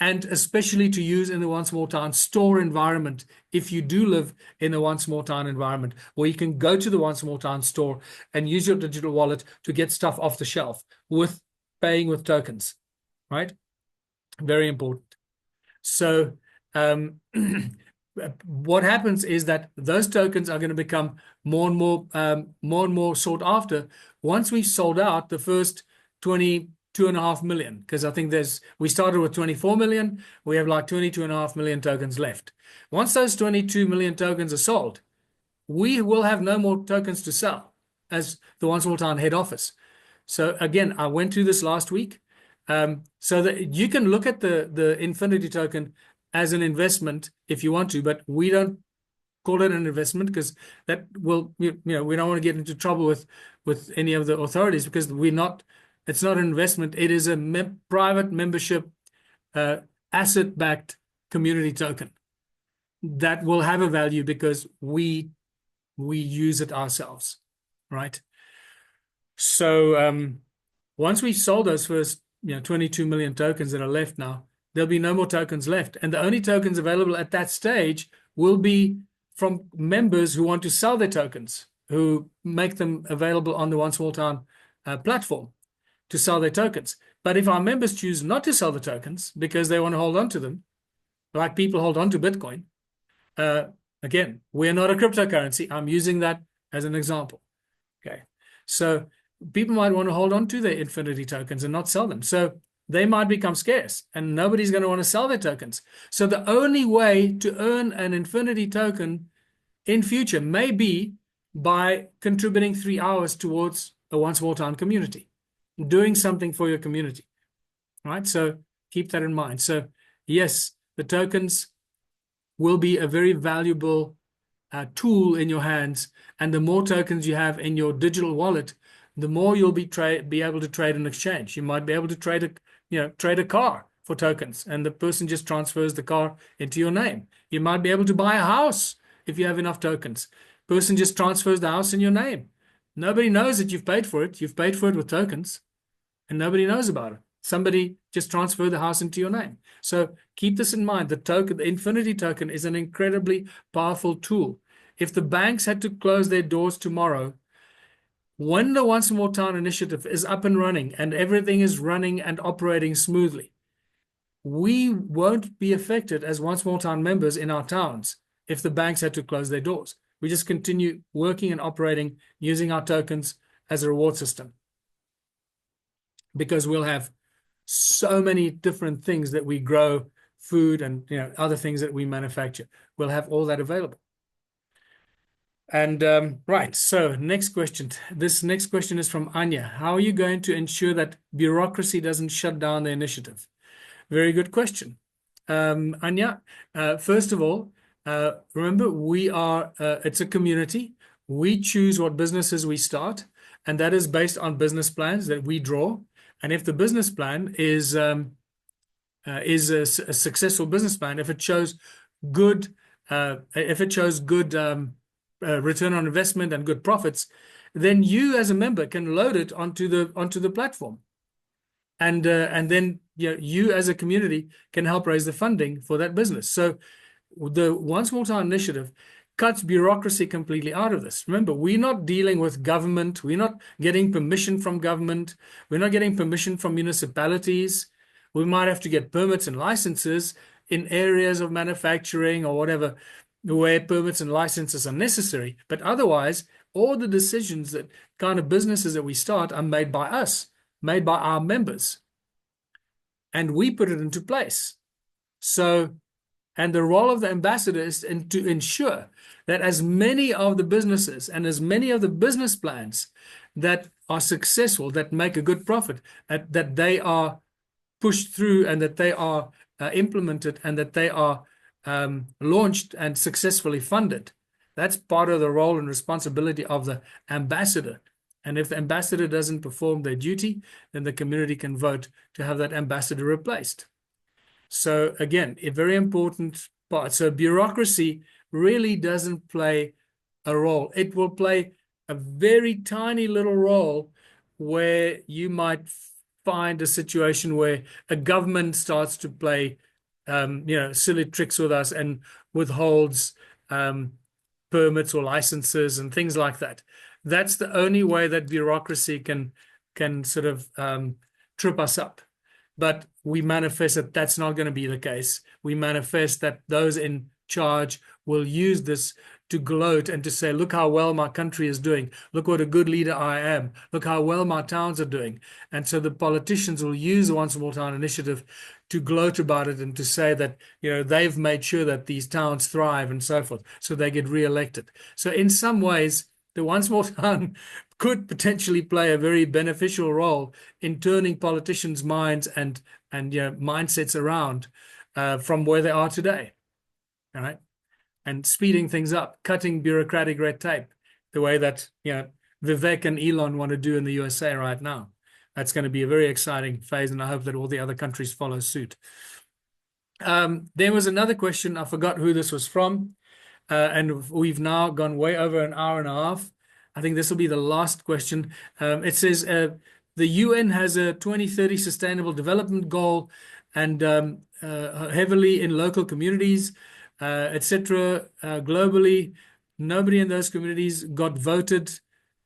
and especially to use in the one small town store environment. If you do live in a one small town environment where you can go to the one small town store and use your digital wallet to get stuff off the shelf with paying with tokens, right? Very important. So what happens is that those tokens are going to become more and more sought after once we've sold out the first 22.5 million, because I think we started with 24 million. We have like 22.5 million tokens left. Once those 22 million tokens are sold, we will have no more tokens to sell as the One Small Town head office. So again, I went through this last week, so that you can look at the Infinity token as an investment if you want to, but we don't call it an investment because that will, we don't want to get into trouble with any of the authorities, because it's not an investment. It is a private membership, asset-backed community token that will have a value because we use it ourselves, right? So once we've sold those first 22 million tokens that are left now, there'll be no more tokens left. And the only tokens available at that stage will be from members who want to sell their tokens, who make them available on the One Small Town platform to sell their tokens. But if our members choose not to sell the tokens because they want to hold on to them, like people hold on to Bitcoin, again, we're not a cryptocurrency. I'm using that as an example. Okay. So people might want to hold on to their Infinity tokens and not sell them. So they might become scarce and nobody's going to want to sell their tokens. So the only way to earn an Infinity token in future may be by contributing 3 hours towards a One Small Town community, doing something for your community, right? So keep that in mind. So yes, the tokens will be a very valuable tool in your hands. And the more tokens you have in your digital wallet, the more you'll be able to trade and exchange. You might be able to trade a car for tokens, and the person just transfers the car into your name. You might be able to buy a house if you have enough tokens. Person just transfers the house in your name. Nobody knows that you've paid for it. You've paid for it with tokens, and nobody knows about it. Somebody just transferred the house into your name. So keep this in mind. The Infinity token is an incredibly powerful tool. If the banks had to close their doors tomorrow, when the One Small Town initiative is up and running and everything is running and operating smoothly, we won't be affected as One Small Town members in our towns if the banks had to close their doors. We just continue working and operating using our tokens as a reward system, because we'll have so many different things that we grow, food and other things that we manufacture. We'll have all that available. And right, so next question. This next question is from Anya. How are you going to ensure that bureaucracy doesn't shut down the initiative? Very good question. Anya, first of all, remember, it's a community. We choose what businesses we start, and that is based on business plans that we draw. And if the business plan is a successful business plan, if it shows good return on investment and good profits, then you as a member can load it onto the platform, and then you as a community can help raise the funding for that business. So the One Small Town initiative cuts bureaucracy completely out of this. Remember, we're not dealing with government. We're not getting permission from government. We're not getting permission from municipalities. We might have to get permits and licenses in areas of manufacturing or whatever, where permits and licenses are necessary. But otherwise, all the decisions that kind of businesses that we start are made by us, made by our members. And we put it into place. So, and the role of the ambassador is to ensure that as many of the businesses and as many of the business plans that are successful, that make a good profit, that they are pushed through and that they are implemented and that they are launched and successfully funded. That's part of the role and responsibility of the ambassador. And if the ambassador doesn't perform their duty, then the community can vote to have that ambassador replaced. So again, a very important part. So bureaucracy really doesn't play a role. It will play a very tiny little role where you might find a situation where a government starts to play silly tricks with us and withholds permits or licenses and things like that. That's the only way that bureaucracy can sort of trip us up. But we manifest that that's not going to be the case. We manifest that those in charge will use this to gloat and to say, look how well my country is doing. Look what a good leader I am. Look how well my towns are doing. And so the politicians will use the One Small Town initiative to gloat about it and to say that, they've made sure that these towns thrive and so forth, so they get re-elected. So in some ways, the One Small Town could potentially play a very beneficial role in turning politicians' minds and mindsets around from where they are today. All right. And speeding things up, cutting bureaucratic red tape, the way that Vivek and Elon want to do in the USA right now. That's going to be a very exciting phase, and I hope that all the other countries follow suit. There was another question. I forgot who this was from, and we've now gone way over an hour and a half. I think this will be the last question. It says the UN has a 2030 Sustainable Development Goal, and heavily in local communities, etc. Globally, nobody in those communities got voted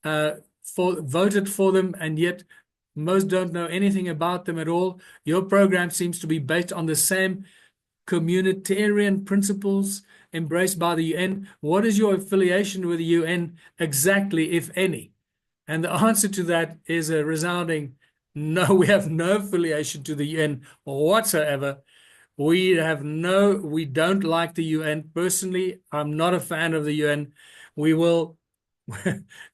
for them, and yet most don't know anything about them at all. Your program seems to be based on the same communitarian principles embraced by the UN. What is your affiliation with the UN exactly, if any? And the answer to that is a resounding no. We have no affiliation to the UN whatsoever. We don't like the UN. Personally, I'm not a fan of the UN.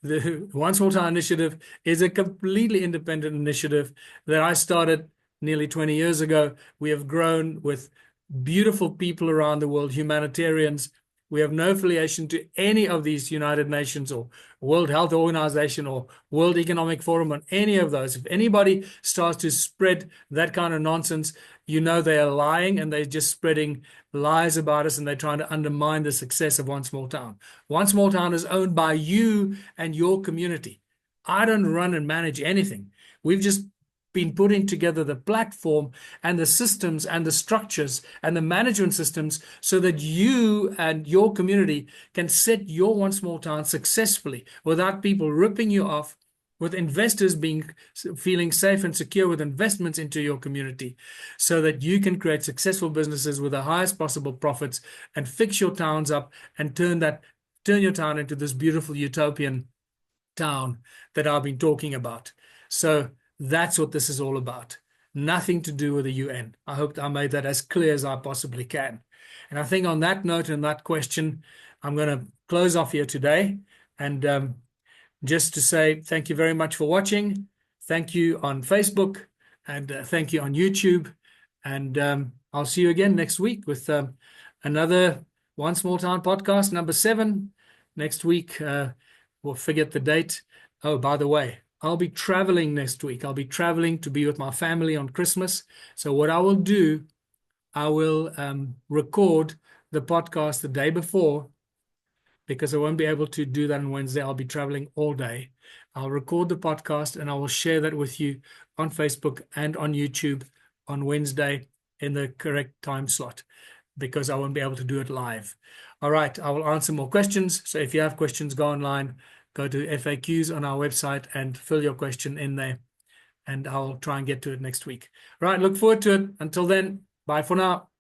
The One Small Town initiative is a completely independent initiative that I started nearly 20 years ago. We have grown with beautiful people around the world, humanitarians. We have no affiliation to any of these United Nations or World Health Organization or World Economic Forum on any of those. If anybody starts to spread that kind of nonsense, they are lying, and they're just spreading lies about us, and they're trying to undermine the success of One Small Town. One Small Town is owned by you and your community. I don't run and manage anything. We've just been putting together the platform and the systems and the structures and the management systems so that you and your community can set your One Small Town successfully without people ripping you off, with investors feeling safe and secure with investments into your community, so that you can create successful businesses with the highest possible profits and fix your towns up and turn your town into this beautiful utopian town that I've been talking about. So that's what this is all about. Nothing to do with the UN. I hope I made that as clear as I possibly can. And I think on that note and that question, I'm going to close off here today. And just to say thank you very much for watching. Thank you on Facebook, and thank you on YouTube. And I'll see you again next week with another One Small Town podcast, number 7. Next week, we'll forget the date. Oh, by the way, I'll be traveling next week. I'll be traveling to be with my family on Christmas. So what I will do, I will record the podcast the day before because I won't be able to do that on Wednesday. I'll be traveling all day. I'll record the podcast and I will share that with you on Facebook and on YouTube on Wednesday in the correct time slot because I won't be able to do it live. All right, I will answer more questions. So if you have questions, go online, go to FAQs on our website and fill your question in there, and I'll try and get to it next week. All right, look forward to it. Until then, bye for now.